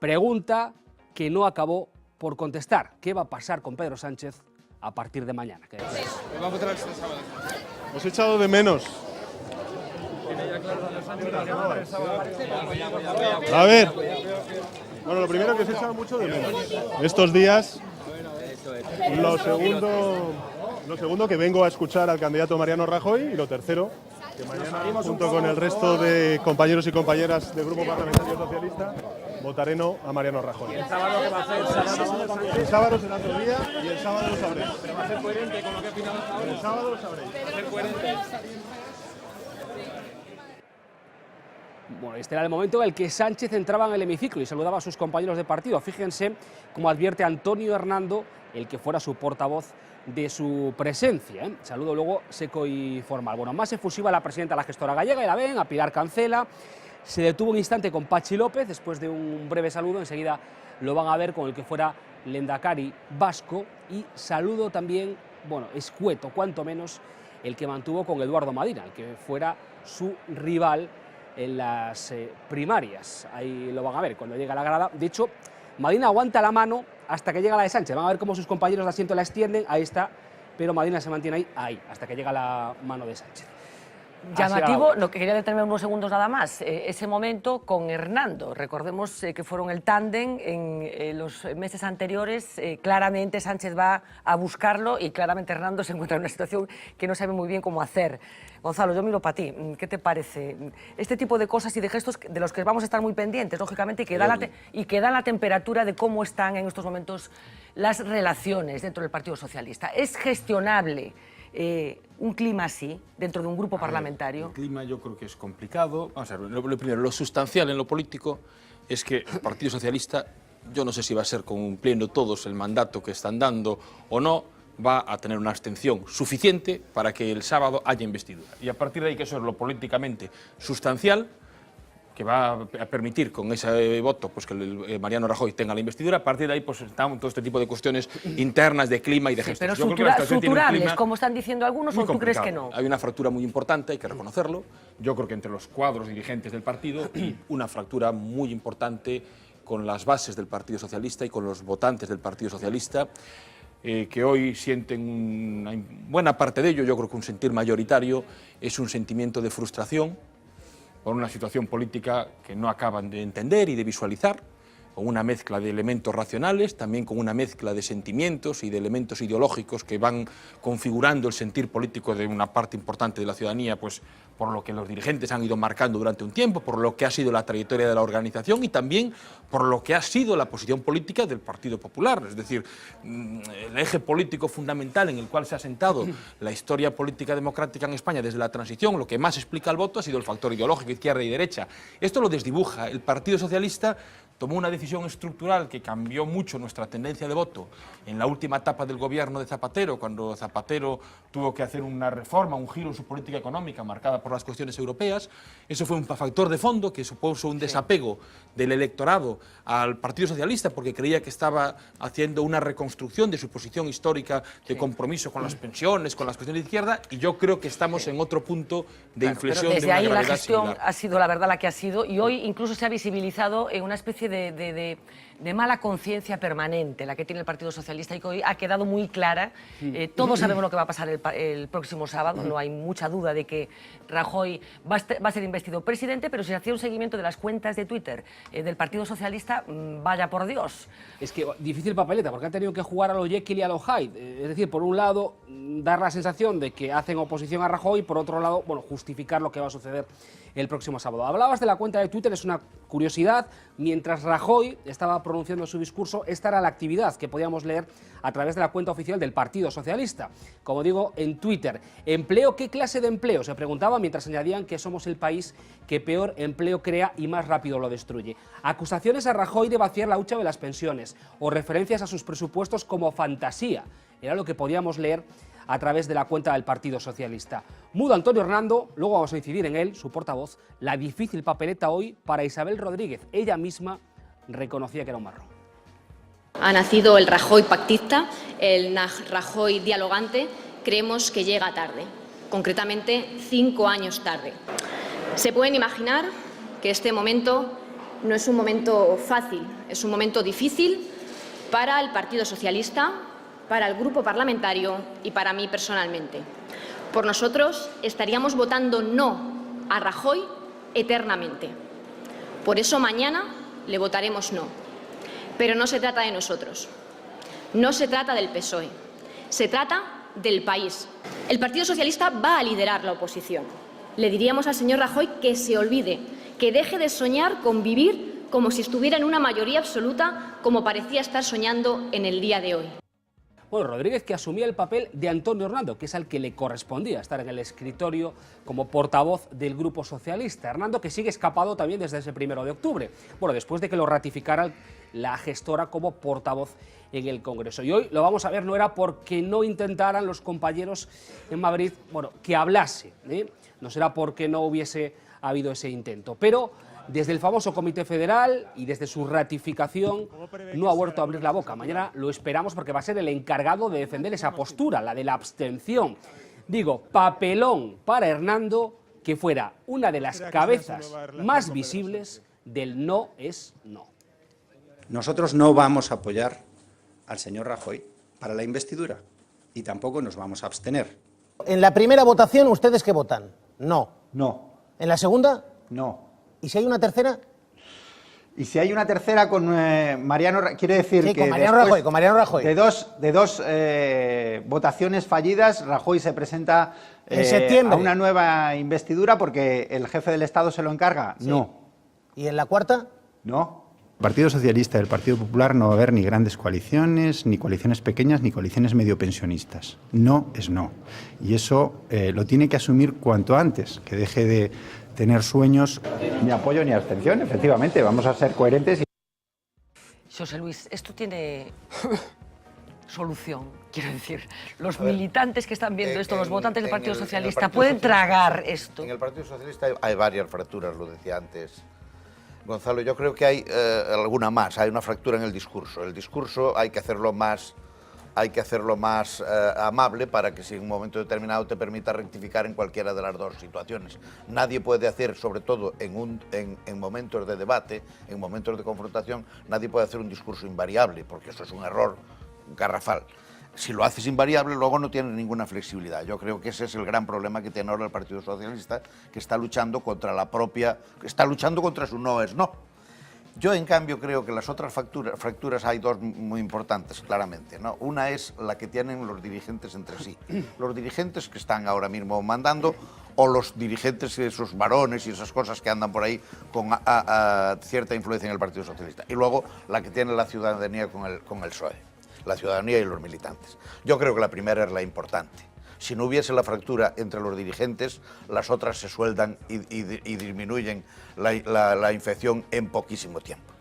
pregunta que no acabó por contestar. ¿Qué va a pasar con Pedro Sánchez a partir de mañana? Os he echado de menos. A ver, bueno, lo primero que os he echado mucho de menos. Estos días, lo segundo que vengo a escuchar al candidato Mariano Rajoy, y lo tercero, que mañana, junto con el resto de compañeros y compañeras del Grupo Parlamentario Socialista, votaré no a Mariano Rajoy. ¿El sábado qué va a hacer? El sábado será otro día y el sábado lo sabréis. ¿Pero va a ser coherente con lo que ha opinado hasta ahora? El sábado lo sabréis. ¿Va a ser coherente? Bueno, este era el momento en el que Sánchez entraba en el hemiciclo y saludaba a sus compañeros de partido. Fíjense cómo advierte Antonio Hernando, el que fuera su portavoz, de su presencia. Saludo luego seco y formal. Bueno, más efusiva la presidenta de la gestora gallega, y la ven, a Pilar Cancela. Se detuvo un instante con Patxi López, después de un breve saludo. Enseguida lo van a ver con el que fuera Lehendakari vasco, y saludo también, bueno, escueto, cuanto menos, el que mantuvo con Eduardo Madina, el que fuera su rival en las primarias. Ahí lo van a ver cuando llega a la grada. De hecho, Madina aguanta la mano hasta que llega la de Sánchez. Van a ver cómo sus compañeros de asiento la extienden. Ahí está, pero Madina se mantiene ahí, hasta que llega la mano de Sánchez. Llamativo, lo que quería detenerme unos segundos nada más, ese momento con Hernando. Recordemos que fueron el tándem en los meses anteriores. Claramente Sánchez va a buscarlo y claramente Hernando se encuentra en una situación que no sabe muy bien cómo hacer. Gonzalo, yo miro para ti. ¿Qué te parece? Este tipo de cosas y de gestos de los que vamos a estar muy pendientes, lógicamente, y que dan la temperatura de cómo están en estos momentos las relaciones dentro del Partido Socialista. ¿Es gestionable un clima así dentro de un grupo parlamentario? El clima yo creo que es complicado. Vamos a ver, lo primero, lo sustancial en lo político es que el Partido Socialista, yo no sé si va a ser cumpliendo todos el mandato que están dando o no, va a tener una abstención suficiente para que el sábado haya investidura. Y a partir de ahí, que eso es lo políticamente sustancial, que va a permitir con ese voto pues, que Mariano Rajoy tenga la investidura. A partir de ahí pues, están todo este tipo de cuestiones internas de clima y de gestión. Pero suturables, como están diciendo algunos, ¿o tú crees que no? Hay una fractura muy importante, hay que reconocerlo. Yo creo que entre los cuadros dirigentes del partido, una fractura muy importante con las bases del Partido Socialista y con los votantes del Partido Socialista, que hoy sienten una buena parte de ello. Yo creo que un sentir mayoritario es un sentimiento de frustración por una situación política que no acaban de entender y de visualizar, con una mezcla de elementos racionales, también con una mezcla de sentimientos y de elementos ideológicos que van configurando el sentir político de una parte importante de la ciudadanía, pues por lo que los dirigentes han ido marcando durante un tiempo, por lo que ha sido la trayectoria de la organización y también por lo que ha sido la posición política del Partido Popular. Es decir, el eje político fundamental en el cual se ha sentado la historia política democrática en España desde la transición, lo que más explica el voto ha sido el factor ideológico, izquierda y derecha. Esto lo desdibuja. El Partido Socialista tomó una decisión estructural que cambió mucho nuestra tendencia de voto en la última etapa del gobierno de Zapatero, cuando Zapatero tuvo que hacer una reforma, un giro en su política económica marcada por las cuestiones europeas. Eso fue un factor de fondo que supuso un desapego del electorado al Partido Socialista, porque creía que estaba haciendo una reconstrucción de su posición histórica de compromiso con las pensiones, con las cuestiones de izquierda, y yo creo que estamos en otro punto de inflexión. Pero desde de una ahí la gravedad gestión similar. ha sido, la verdad, la que ha sido, y hoy incluso se ha visibilizado en una especie de mala conciencia permanente, la que tiene el Partido Socialista, y que hoy ha quedado muy clara. Todos sabemos lo que va a pasar el próximo sábado, no hay mucha duda de que Rajoy va a ser investido presidente, pero si se hacía un seguimiento de las cuentas de Twitter del Partido Socialista, vaya por Dios. Es que difícil papeleta, porque han tenido que jugar a lo Jekyll y a lo Hyde. Es decir, por un lado, dar la sensación de que hacen oposición a Rajoy, por otro lado, bueno, justificar lo que va a suceder el próximo sábado. Hablabas de la cuenta de Twitter, es una curiosidad. Mientras Rajoy estaba pronunciando su discurso, esta era la actividad que podíamos leer a través de la cuenta oficial del Partido Socialista. Como digo, en Twitter. ¿Empleo? ¿Qué clase de empleo? Se preguntaba mientras añadían que somos el país que peor empleo crea y más rápido lo destruye. Acusaciones a Rajoy de vaciar la hucha de las pensiones o referencias a sus presupuestos como fantasía. Era lo que podíamos leer a través de la cuenta del Partido Socialista. Mudo Antonio Hernando, luego vamos a incidir en él, su portavoz, la difícil papeleta hoy para Isabel Rodríguez. Ella misma reconocía que era un marrón. Ha nacido el Rajoy pactista, el Rajoy dialogante. Creemos que llega tarde, concretamente 5 años tarde. Se pueden imaginar que este momento no es un momento fácil, es un momento difícil para el Partido Socialista, para el grupo parlamentario y para mí personalmente. Por nosotros estaríamos votando no a Rajoy eternamente. Por eso mañana le votaremos no. Pero no se trata de nosotros, no se trata del PSOE, se trata del país. El Partido Socialista va a liderar la oposición. Le diríamos al señor Rajoy que se olvide, que deje de soñar con vivir como si estuviera en una mayoría absoluta, como parecía estar soñando en el día de hoy. Bueno, Rodríguez, que asumía el papel de Antonio Hernando, que es al que le correspondía estar en el escritorio como portavoz del Grupo Socialista. Hernando, que sigue escapado también desde ese 1 de octubre, bueno, después de que lo ratificara la gestora como portavoz en el Congreso. Y hoy lo vamos a ver, no era porque no intentaran los compañeros en Madrid, bueno, que hablase, no será porque no hubiese habido ese intento, pero desde el famoso Comité Federal y desde su ratificación no ha vuelto a abrir la boca. Mañana lo esperamos porque va a ser el encargado de defender esa postura, la de la abstención. Digo, papelón para Hernando, que fuera una de las cabezas más visibles del no es no. Nosotros no vamos a apoyar al señor Rajoy para la investidura y tampoco nos vamos a abstener. En la primera votación, ¿ustedes qué votan? No. No. ¿En la segunda? No. ¿Y si hay una tercera? Y si hay una tercera con Mariano Rajoy, quiere decir sí, que con Mariano Rajoy. De dos votaciones fallidas, Rajoy se presenta en septiembre a una nueva investidura porque el jefe del Estado se lo encarga. Sí. No. ¿Y en la cuarta? No. El Partido Socialista y el Partido Popular no va a haber ni grandes coaliciones, ni coaliciones pequeñas, ni coaliciones medio pensionistas. No es no. Y eso lo tiene que asumir cuanto antes, que deje de tener sueños. Ni apoyo ni abstención, efectivamente, vamos a ser coherentes. José Luis, esto tiene solución, quiero decir. Los militantes que están viendo esto, los votantes del Partido Socialista, ¿pueden tragar esto? En el Partido Socialista hay varias fracturas, lo decía antes Gonzalo. Yo creo que hay alguna más, hay una fractura en el discurso. El discurso hay que hacerlo más amable para que si en un momento determinado te permita rectificar en cualquiera de las dos situaciones. Nadie puede hacer, sobre todo en momentos de debate, en momentos de confrontación, nadie puede hacer un discurso invariable, porque eso es un error garrafal. Si lo haces invariable, luego no tienes ninguna flexibilidad. Yo creo que ese es el gran problema que tiene ahora el Partido Socialista, que está luchando contra su no es no. Yo, en cambio, creo que las otras fracturas hay dos muy importantes, claramente, ¿no? Una es la que tienen los dirigentes entre sí. Los dirigentes que están ahora mismo mandando, o los dirigentes, esos varones y esas cosas que andan por ahí con cierta influencia en el Partido Socialista. Y luego la que tiene la ciudadanía con el PSOE, la ciudadanía y los militantes. Yo creo que la primera es la importante. Si no hubiese la fractura entre los dirigentes, las otras se sueldan y disminuyen la infección en poquísimo tiempo.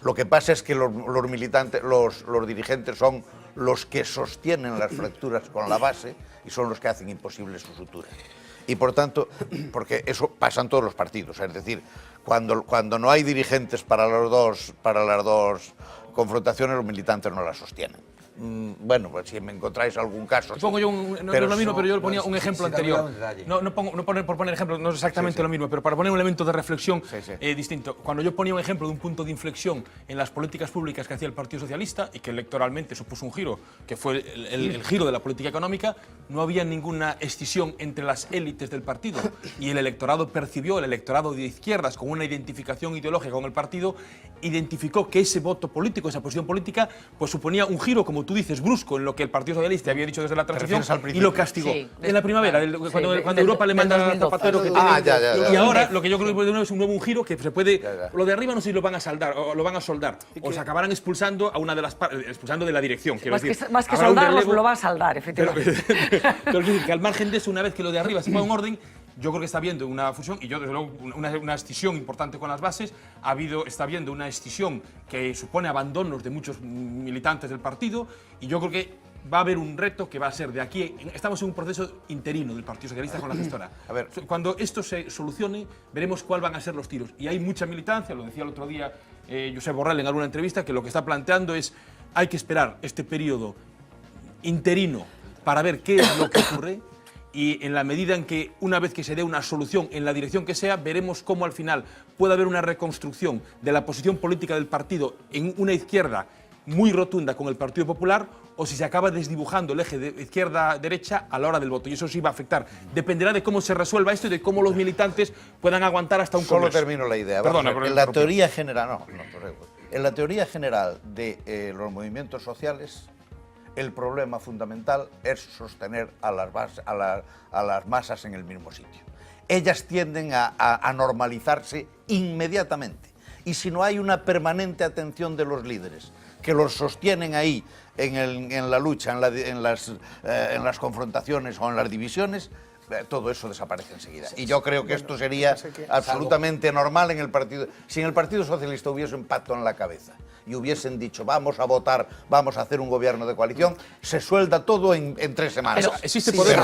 Lo que pasa es que los militantes, los dirigentes son los que sostienen las fracturas con la base y son los que hacen imposible su sutura. Y por tanto, porque eso pasa en todos los partidos, es decir, cuando no hay dirigentes para las dos confrontaciones, los militantes no las sostienen. Bueno, pues si me encontráis algún caso... Pongo yo, no es lo mismo, pero yo ponía un ejemplo anterior. No por poner ejemplo, no es exactamente lo mismo, pero para poner un elemento de reflexión distinto. Cuando yo ponía un ejemplo de un punto de inflexión en las políticas públicas que hacía el Partido Socialista y que electoralmente supuso un giro, que fue el giro de la política económica, no había ninguna escisión entre las élites del partido y el electorado percibió, el electorado de izquierdas con una identificación ideológica con el partido, identificó que ese voto político, esa posición política, pues suponía un giro, como tú dices, brusco en lo que el Partido Socialista había dicho desde la transición y lo castigó. Sí, en la primera, cuando Europa le manda a Zapatero que tiene... Y ahora lo que yo creo que es un nuevo giro que se puede... Lo de arriba no sé si lo van a saldar o lo van a soldar o se acabarán expulsando a una de las expulsando de la dirección, quiero decir. Más que soldarlos, lo va a saldar, efectivamente. Pero es decir, que al margen de eso, una vez que lo de arriba se ponga en orden, yo creo que está habiendo una fusión, y yo desde luego una escisión importante con las bases, está habiendo una escisión que supone abandonos de muchos militantes del partido, y yo creo que va a haber un reto que va a ser de aquí, estamos en un proceso interino del Partido Socialista con la gestora. A ver, cuando esto se solucione, veremos cuáles van a ser los tiros. Y hay mucha militancia, lo decía el otro día Josep Borrell en alguna entrevista, que lo que está planteando es, hay que esperar este periodo interino para ver qué es lo que ocurre, y en la medida en que una vez que se dé una solución en la dirección que sea, veremos cómo al final puede haber una reconstrucción de la posición política del partido en una izquierda muy rotunda con el Partido Popular, o si se acaba desdibujando el eje de izquierda-derecha a la hora del voto. Y eso sí va a afectar. Dependerá de cómo se resuelva esto y de cómo los militantes puedan aguantar hasta un congreso. Solo termino la idea. Perdona, en la teoría general, en la teoría general de los movimientos sociales, el problema fundamental es sostener a las masas en el mismo sitio. Ellas tienden a normalizarse inmediatamente. Y si no hay una permanente atención de los líderes que los sostienen ahí en la lucha, en las confrontaciones o en las divisiones, todo eso desaparece enseguida. Y yo creo que esto sería absolutamente normal en el partido. Si en el Partido Socialista hubiese un pacto en la cabeza y hubiesen dicho vamos a votar, vamos a hacer un gobierno de coalición, se suelda todo en 3 semanas. Pero existe poder.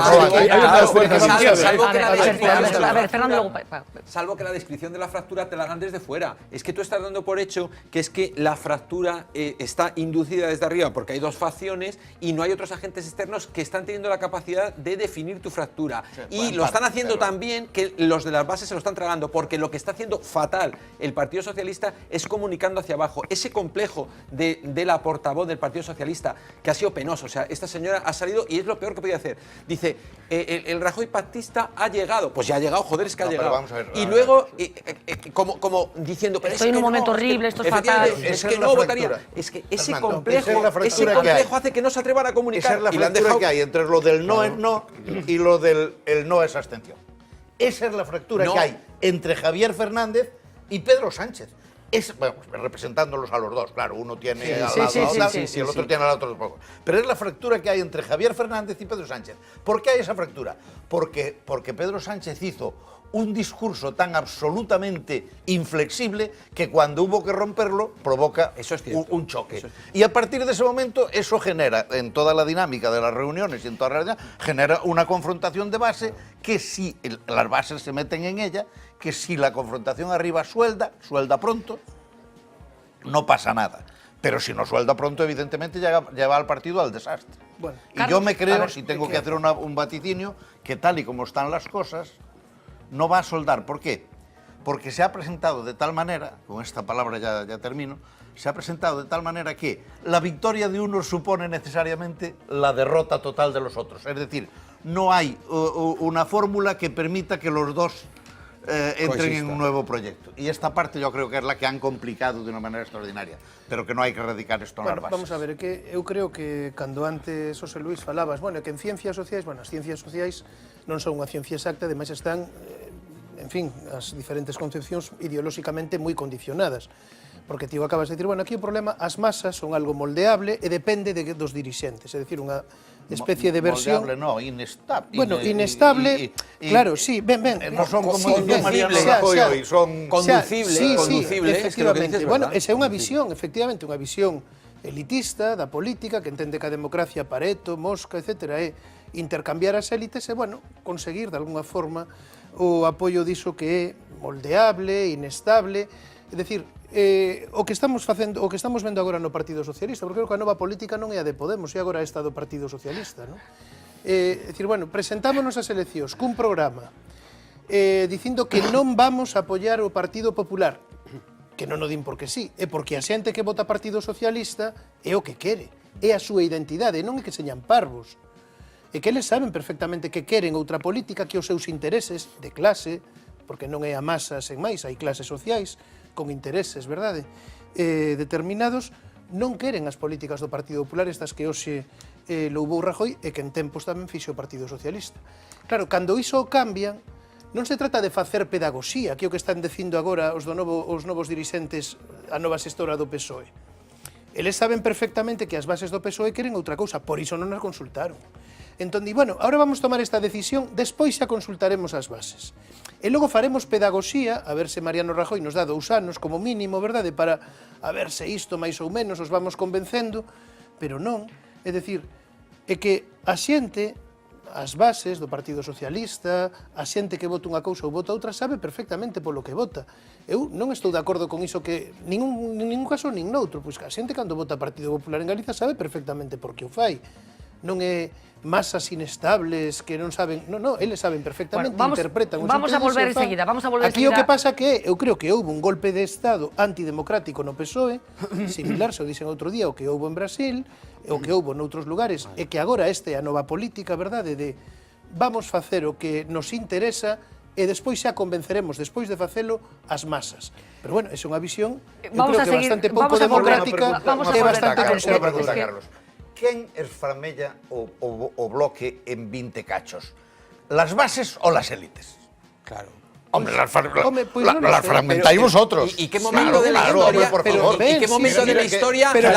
Salvo que la descripción de la fractura te la hagan desde fuera. Es que tú estás dando por hecho que es que la fractura está inducida desde arriba porque hay dos facciones y no hay otros agentes externos que están teniendo la capacidad de definir tu fractura. Y lo están haciendo tan bien que los de las bases se lo están tragando, porque lo que está haciendo fatal el Partido Socialista es comunicando hacia abajo. Ese complejo de la portavoz del Partido Socialista, que ha sido penoso. O sea, esta señora ha salido y es lo peor que podía hacer. Dice, el Rajoy pactista ha llegado. Pues ya ha llegado, joder, es que ha llegado. Vamos a ver, y luego, como diciendo... Pero estoy en un momento horrible, esto es fatal. Es que no votaría. Es que ese complejo hace que no se atrevan a comunicar. Esa es la fractura que hay entre lo del no es no y lo del el no es abstención. Esa es la fractura que hay entre Javier Fernández y Pedro Sánchez. Bueno, representándolos a los dos, claro, uno tiene al lado a otra y el otro tiene al otro. Pero es la fractura que hay entre Javier Fernández y Pedro Sánchez. ¿Por qué hay esa fractura? Porque Pedro Sánchez hizo un discurso tan absolutamente inflexible que cuando hubo que romperlo provoca un choque. Y a partir de ese momento eso genera, en toda la dinámica de las reuniones y en toda la realidad, genera una confrontación de base que si las bases se meten en ella, que si la confrontación arriba suelda pronto, no pasa nada. Pero si no suelda pronto, evidentemente lleva al partido al desastre. Bueno, y Carlos, yo me creo, si tengo que hacer un vaticinio, que tal y como están las cosas, no va a soldar. ¿Por qué? Porque se ha presentado de tal manera, con esta palabra ya termino, se ha presentado de tal manera que la victoria de unos supone necesariamente la derrota total de los otros. Es decir, no hay una fórmula que permita que los dos entren en un nuevo proyecto. Y esta parte yo creo que es la que han complicado de unha maneira extraordinaria, pero que non hai que erradicar isto nas bases. Vamos a ver, que eu creo que cando antes José Luis falabas, bueno, que en ciencias sociais, as ciencias sociais non son unha ciencia exacta, ademais están en fin, as diferentes concepcións ideolóxicamente moi condicionadas. Porque ti acabas de dicir, bueno, aquí o problema, as masas son algo moldeable e depende dos dirixentes, é dicir, unha especie de versión... Moldeable, no, inestable. Bueno, inestable, claro, sí, ben. Non son como sí, dicía Mariano Rajoy hoy, son... Conducible, efectivamente. Bueno, esa é unha visión, efectivamente, unha visión elitista da política que entende que a democracia, Pareto, Mosca, etc., é intercambiar as élites e, bueno, conseguir de alguna forma o apoio diso que é moldeable, inestable, é dicir, o que estamos vendo agora no Partido Socialista, porque creo que a nova política non é a de Podemos, e agora esta do Partido Socialista, non? É dicir, bueno, presentámonos as eleccións cun programa dicindo que non vamos a apoiar o Partido Popular, que non o din porque sí, é porque a xente que vota Partido Socialista é o que quere, é a súa identidade, non é que señan parvos, é que eles saben perfectamente que queren outra política que os seus intereses de clase, porque non é a masa sen máis, hai clases sociais con intereses, verdade, determinados, non queren as políticas do Partido Popular, estas que hoxe louvou Rajoy e que en tempos tamén fixo o Partido Socialista. Claro, cando iso cambian, non se trata de facer pedagogía, que é o que están dicindo agora os novos dirixentes, a nova xestora do PSOE. Eles saben perfectamente que as bases do PSOE queren outra cousa, por iso non as consultaron. Entón, bueno, ahora vamos tomar esta decisión, despois xa consultaremos as bases. E logo faremos pedagogía, a ver se Mariano Rajoy nos dá 2 anos como mínimo, verdade, para a ver se isto máis ou menos os vamos convencendo, pero non, é dicir, é que a xente, as bases do Partido Socialista, a xente que vota unha cousa ou vota outra, sabe perfectamente polo que vota. Eu non estou de acordo con iso que ningún caso nin noutro, pois que a xente cando vota Partido Popular en Galiza sabe perfectamente por que o fai. Non é masas inestables que non saben... Non, eles saben perfectamente, interpretan... Vamos a volver enseguida, Aquí o que pasa que eu creo que houve un golpe de Estado antidemocrático no PSOE, similar, se o dixen outro día, o que houve en Brasil, o que houve noutros lugares, e que agora esta é a nova política, verdade, de vamos facer o que nos interesa e despois xa convenceremos, despois de facelo, as masas. Pero bueno, é unha visión, eu creo que bastante pouco democrática e bastante conservadora. Quen esframella o bloque en 20 cachos? Las bases ou las élites? Claro. Hombre, las fragmentáis vosotros. ¿Y qué momento de la historia? ¿Y qué momento de la historia? Pero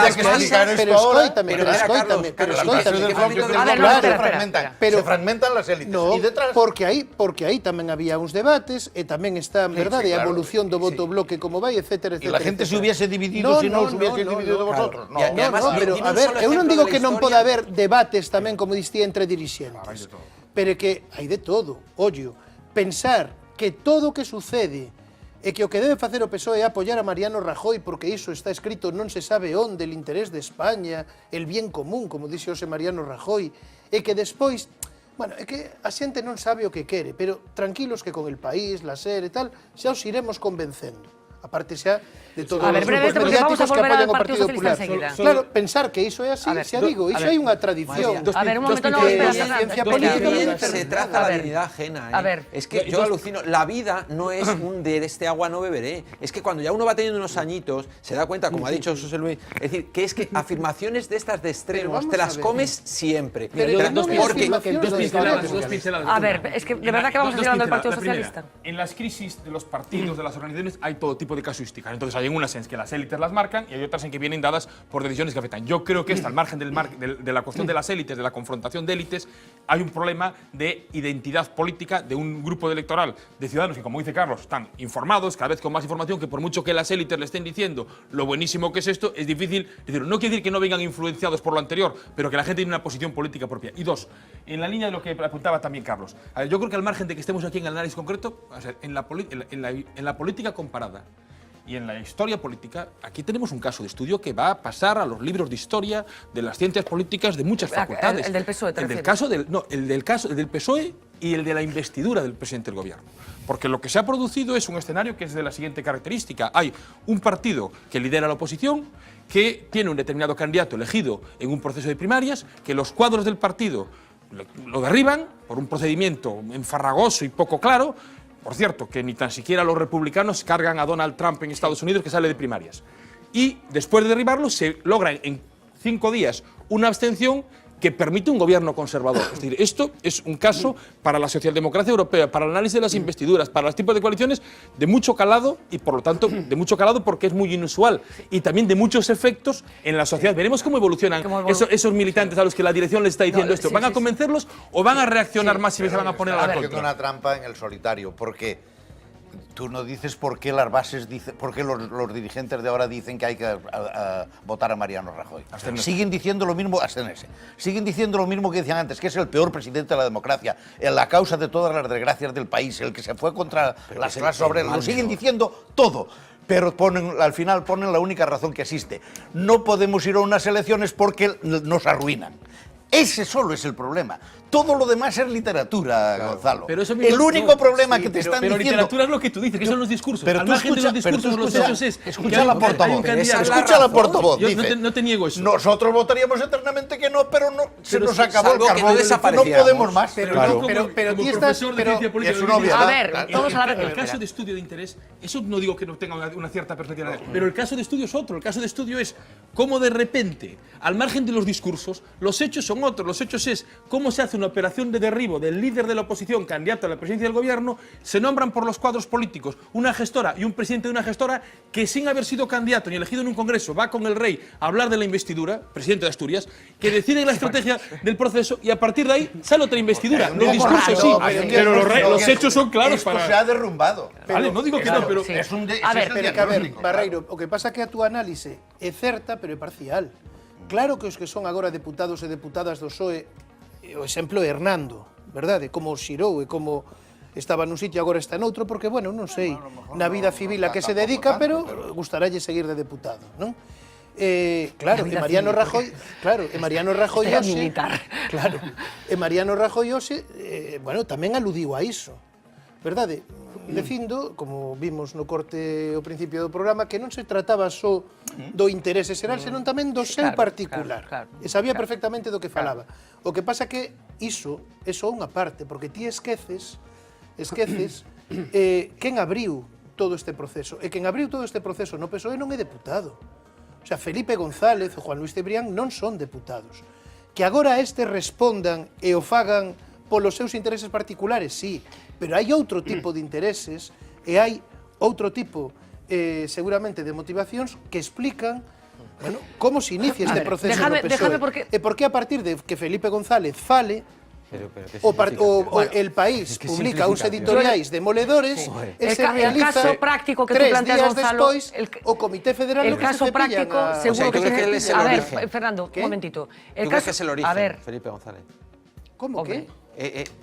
se fragmentan las élites. No, porque aí tamén había uns debates e tamén está, verdade, a evolución do voto bloque como vai, etcétera, etcétera. E la gente se hubiese dividido si non se hubiese dividido vosotros. No, pero a ver, eu non digo que non poda haber debates tamén, como distía, entre dirixentes. Pero que hai de todo, ollo, pensar que todo o que sucede e que o que debe facer o PSOE é apoiar a Mariano Rajoy porque iso está escrito non se sabe onde, el interés de España, el bien común, como dixe hoxe Mariano Rajoy, e que despois, bueno, é que a xente non sabe o que quere, pero tranquilos que con El País, la SER e tal, xa os iremos convencendo. Aparte xa de todos os grupos mediáticos que apoian o Partido Popular. Claro, pensar que iso é así, xa digo, iso hai unha tradición. A ver, un momento, no, ciencia política. Se traza la dignidad ajena. Es que yo alucino, la vida no es un de este agua no beberé. Es que cuando ya uno va teniendo unos añitos, se da cuenta, como ha dicho José Luis, es decir, que es que afirmaciones de estas de extremos te las comes siempre. A ver, es que de verdad que vamos a seguir hablando del Partido Socialista. En las crisis de los partidos, de las organizaciones, hay todo tipo de casuísticas. Entonces hay unas en que las élites las marcan y hay otras en que vienen dadas por decisiones que afectan. Yo creo que al margen de la cuestión de las élites, de la confrontación de élites, hay un problema de identidad política de un grupo electoral de ciudadanos que, como dice Carlos, están informados, cada vez con más información, que por mucho que las élites le estén diciendo lo buenísimo que es esto, es difícil decirlo. No quiere decir que no vengan influenciados por lo anterior, pero que la gente tiene una posición política propia. Y dos, en la línea de lo que apuntaba también Carlos, a ver, yo creo que al margen de que estemos aquí en el análisis concreto, o sea, en la política comparada y en la historia política, aquí tenemos un caso de estudio que va a pasar a los libros de historia de las ciencias políticas de muchas facultades. El del PSOE, ¿te refieres? El del PSOE y el de la investidura del presidente del gobierno. Porque lo que se ha producido es un escenario que es de la siguiente característica. Hay un partido que lidera la oposición, que tiene un determinado candidato elegido en un proceso de primarias, que los cuadros del partido lo derriban por un procedimiento enfarragoso y poco claro. Por cierto, que ni tan siquiera los republicanos cargan a Donald Trump en Estados Unidos, que sale de primarias. Y después de derribarlo, se logra en 5 días una abstención que permite un gobierno conservador. Es decir, esto es un caso para la socialdemocracia europea, para el análisis de las investiduras, para los tipos de coaliciones de mucho calado y, por lo tanto, de mucho calado porque es muy inusual y también de muchos efectos en la sociedad. Veremos cómo evolucionan esos militantes a los que la dirección les está diciendo esto. ¿Van a convencerlos o van a reaccionar más y se van a poner a la contra? Es una trampa en el solitario, porque tú no dices por qué las bases dicen, por qué los dirigentes de ahora dicen que hay que votar a Mariano Rajoy. Siguen diciendo lo mismo, siguen diciendo lo mismo que decían antes, que es el peor presidente de la democracia, la causa de todas las desgracias del país, el que se fue contra las clases obreras, lo siguen diciendo todo. Pero al final ponen la única razón que existe. No podemos ir a unas elecciones porque nos arruinan. Ese solo es el problema. Todo lo demás es literatura, Gonzalo. Pero eso el único problema que te están diciendo... Pero literatura es lo que tú dices, que son los discursos. Pero al margen de los discursos, los hechos es... Escucha la portavoz. Escucha la portavoz. Yo no te niego eso. Nosotros votaríamos eternamente que no, pero se nos acabó el carbón. No podemos más. Pero tú estás... Es una obviedad. A ver, todos a la vez. El caso de estudio de interés, eso no digo que no tenga una cierta perspectiva, pero el caso de estudio es otro. El caso de estudio es cómo de repente, al margen de los discursos, los hechos son otros. Los hechos es cómo se hace una operación de derribo del líder de la oposición, candidato a la presidencia del gobierno, se nombran por los cuadros políticos una gestora y un presidente de una gestora que, sin haber sido candidato ni elegido en un congreso, va con el rey a hablar de la investidura, presidente de Asturias, que deciden la estrategia del proceso y a partir de ahí sale otra investidura. Los discursos sí, pero los hechos son claros para... Esto se ha derrumbado. Vale, no digo que no, pero... Es un A ver, Barreiro, o que pasa que a tu análise é certa, pero é parcial. Claro que os que son agora deputados e deputadas do PSOE, o exemplo é Hernando, verdade? Como xirou e como estaba nun sitio agora está noutro, porque, bueno, non sei na vida civil a que se dedica, pero gustarálle seguir de deputado, non? Claro, e Mariano Rajoy, hoxe, claro, e Mariano Rajoy hoxe, bueno, tamén aludiu a iso, verdade? Dicindo, como vimos no corte ao principio do programa, que non se trataba só do interese xeral, senón tamén do seu particular. E sabía perfectamente do que falaba. O que pasa que iso é só unha parte, porque ti esqueces quen abriu todo este proceso. E quen abriu todo este proceso no PSOE non é deputado. O sea, Felipe González ou Juan Luis Cebrián non son deputados. Que agora estes respondan e o fagan polos seus intereses particulares, sí, pero hai outro tipo de intereses e hai outro tipo, seguramente, de motivacións que explican, bueno, como se inicia este proceso no PSOE. E por que a partir de que Felipe González fale, el País publica uns editoriais demoledores e se realiza el caso práctico que tú planteas, Gonzalo, despois o Comité Federal el caso práctico seguro que tiene... A ver, Fernando, un momentito. ¿Tú crees que es el origen, Felipe González? ¿Cómo que?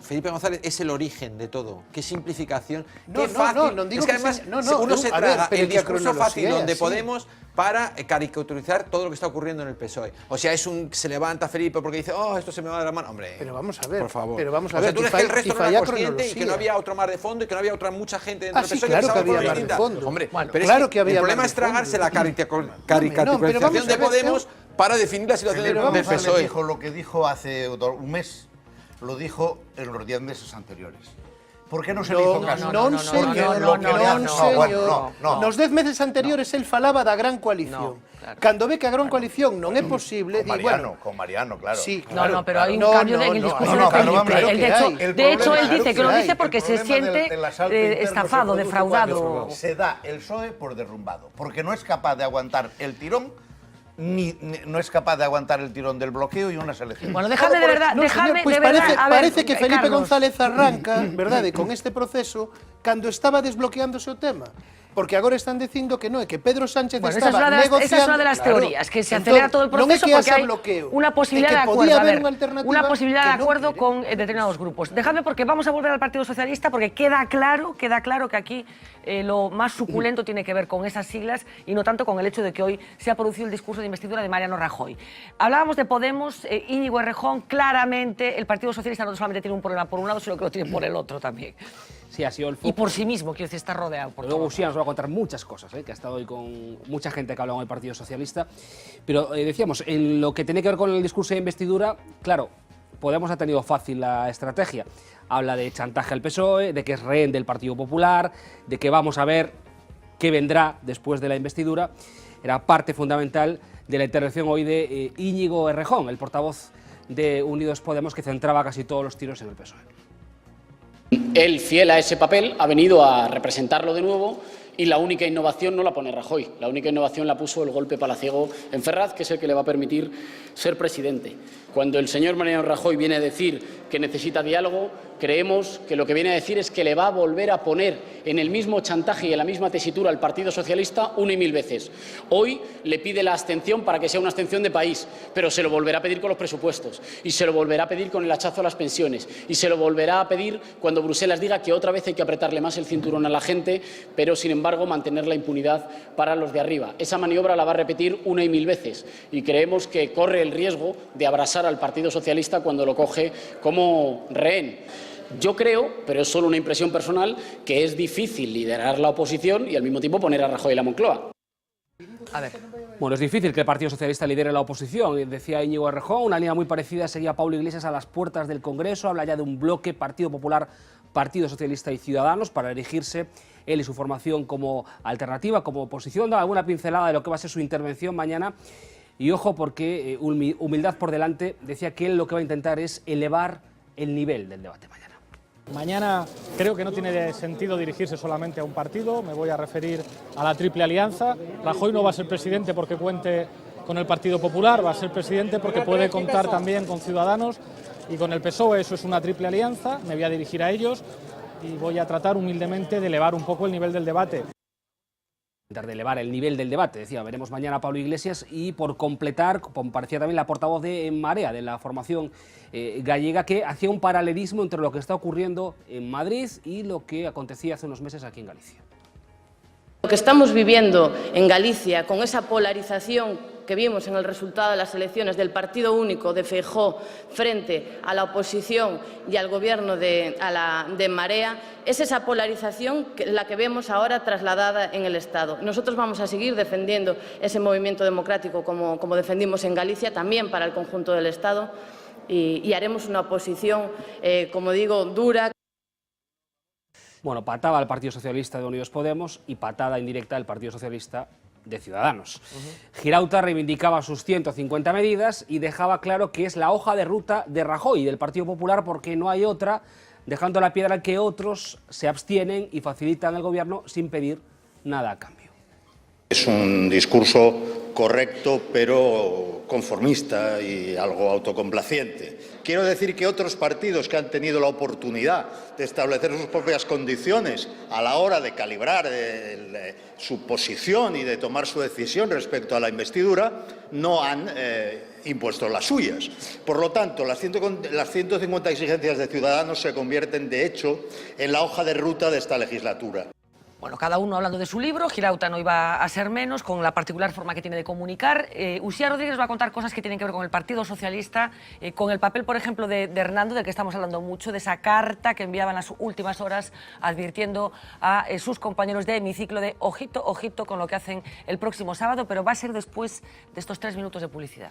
Felipe González es el origen de todo. Qué simplificación, no, qué fácil. No digo es que además uno se traga el discurso fácil donde Podemos para caricaturizar todo lo que está ocurriendo en el PSOE. O sea, se levanta Felipe porque dice, oh, esto se me va de la mano. Hombre, pero vamos a ver, por favor. Pero vamos a ver, tú crees que el resto no era consciente y que no había otro mar de fondo y que no había mucha gente dentro del PSOE claro que había mar de fondo. Hombre, bueno, pero claro que había el problema es tragarse la caricaturización de Podemos para definir la situación del PSOE. Dijo lo que dijo hace un mes. Lo dijo en los 10 meses anteriores. ¿Por qué no se le hizo caso? Non, señor. Nos 10 meses anteriores el falaba da gran coalición. Cando ve que a gran coalición non é posible... Con Mariano, claro. Sí, claro. No, pero hai un cambio en el discurso de Felipe. De hecho, él dice que lo dice porque se siente estafado, defraudado. Se da el PSOE por derrumbado, porque no es capaz de aguantar el tirón no es capaz de aguantar el tirón del bloqueo y unas elecciones. Bueno, déjame de verdad, parece que Felipe González arranca, verdade, con este proceso cando estaba desbloqueándose o tema. Porque agora están dicindo que non, é que Pedro Sánchez estaba negociando... Esa es una de las teorías, que se acelera todo el proceso porque hay una posibilidad de acuerdo, una posibilidad de acuerdo con determinados grupos. Dejadme porque vamos a volver al Partido Socialista porque queda claro que aquí lo más suculento tiene que ver con esas siglas y no tanto con el hecho de que hoy se ha producido el discurso de investidura de Mariano Rajoy. Hablábamos de Podemos, Íñigo Errejón, claramente el Partido Socialista no solamente tiene un problema por un lado, sino que lo tiene por el otro también. Sí, ha sido el foco. Y por sí mismo, quiero decir, está rodeado por todo. Luego Uxía nos va a contar muchas cosas, que ha estado hoy con mucha gente que ha hablado en el Partido Socialista. Pero decíamos, en lo que tiene que ver con el discurso de investidura, claro, Podemos ha tenido fácil la estrategia. Habla de chantaje al PSOE, de que es rehén del Partido Popular, de que vamos a ver qué vendrá después de la investidura. Era parte fundamental de la intervención hoy de Íñigo Errejón, el portavoz de Unidos Podemos, que centraba casi todos los tiros en el PSOE. Él, fiel a ese papel, ha venido a representarlo de nuevo y la única innovación no la pone Rajoy. La única innovación la puso el golpe palaciego en Ferraz, que es el que le va a permitir ser presidente. Cuando el señor Mariano Rajoy viene a decir que necesita diálogo, creemos que lo que viene a decir es que le va a volver a poner en el mismo chantaje y en la misma tesitura al Partido Socialista una y mil veces. Hoy le pide la abstención para que sea una abstención de país, pero se lo volverá a pedir con los presupuestos y se lo volverá a pedir con el hachazo a las pensiones y se lo volverá a pedir cuando Bruselas diga que otra vez hay que apretarle más el cinturón a la gente, pero sin embargo mantener la impunidad para los de arriba. Esa maniobra la va a repetir una y mil veces y creemos que corre el riesgo de abrasar al Partido Socialista cuando lo coge como rehén. Yo creo, pero es solo una impresión personal, que es difícil liderar la oposición y al mismo tiempo poner a Rajoy en la Moncloa. A ver. Bueno, es difícil que el Partido Socialista lidere la oposición, decía Íñigo Errejón. Una línea muy parecida seguía Pablo Iglesias a las puertas del Congreso. Habla ya de un bloque Partido Popular, Partido Socialista y Ciudadanos para erigirse él y su formación como alternativa, como oposición. Da alguna pincelada de lo que va a ser su intervención mañana. Y ojo, porque humildad por delante, decía que él lo que va a intentar es elevar el nivel del debate mañana. Mañana creo que no tiene sentido dirigirse solamente a un partido, me voy a referir a la triple alianza. Rajoy no va a ser presidente porque cuente con el Partido Popular, va a ser presidente porque puede contar también con Ciudadanos y con el PSOE. Eso es una triple alianza, me voy a dirigir a ellos y voy a tratar humildemente de elevar un poco el nivel del debate. De elevar el nivel del debate, decía, veremos mañana a Pablo Iglesias. Y por completar, comparecía también la portavoz de Marea, de la formación gallega, que hacía un paralelismo entre lo que está ocurriendo en Madrid y lo que acontecía hace unos meses aquí en Galicia. Lo que estamos viviendo en Galicia, con esa polarización que vimos en el resultado de las elecciones del partido único de Feijóo frente a la oposición y al gobierno de Marea, es esa polarización la que vemos ahora trasladada en el Estado. Nosotros vamos a seguir defendiendo ese movimiento democrático como defendimos en Galicia, también para el conjunto del Estado, y haremos una oposición, como digo, dura. Bueno, patada al Partido Socialista de Unidos Podemos y patada indirecta del Partido Socialista de Ciudadanos. Girauta reivindicaba sus 150 medidas y dejaba claro que es la hoja de ruta de Rajoy y del Partido Popular porque no hay otra, dejando la piedra que otros se abstienen y facilitan el gobierno sin pedir nada a cambio. Es un discurso correcto, pero conformista y algo autocomplaciente. Quiero decir que otros partidos que han tenido la oportunidad de establecer sus propias condiciones a la hora de calibrar su posición y de tomar su decisión respecto a la investidura, no han impuesto las suyas. Por lo tanto, las 150 exigencias de Ciudadanos se convierten, de hecho, en la hoja de ruta de esta legislatura. Bueno, cada uno hablando de su libro, Girauta no iba a ser menos, con la particular forma que tiene de comunicar. Uxía Rodríguez va a contar cosas que tienen que ver con el Partido Socialista, con el papel, por ejemplo, de Hernando, del que estamos hablando mucho, de esa carta que enviaba en las últimas horas advirtiendo a sus compañeros de hemiciclo de ojito, ojito con lo que hacen el próximo sábado, pero va a ser después de estos 3 minutos de publicidad.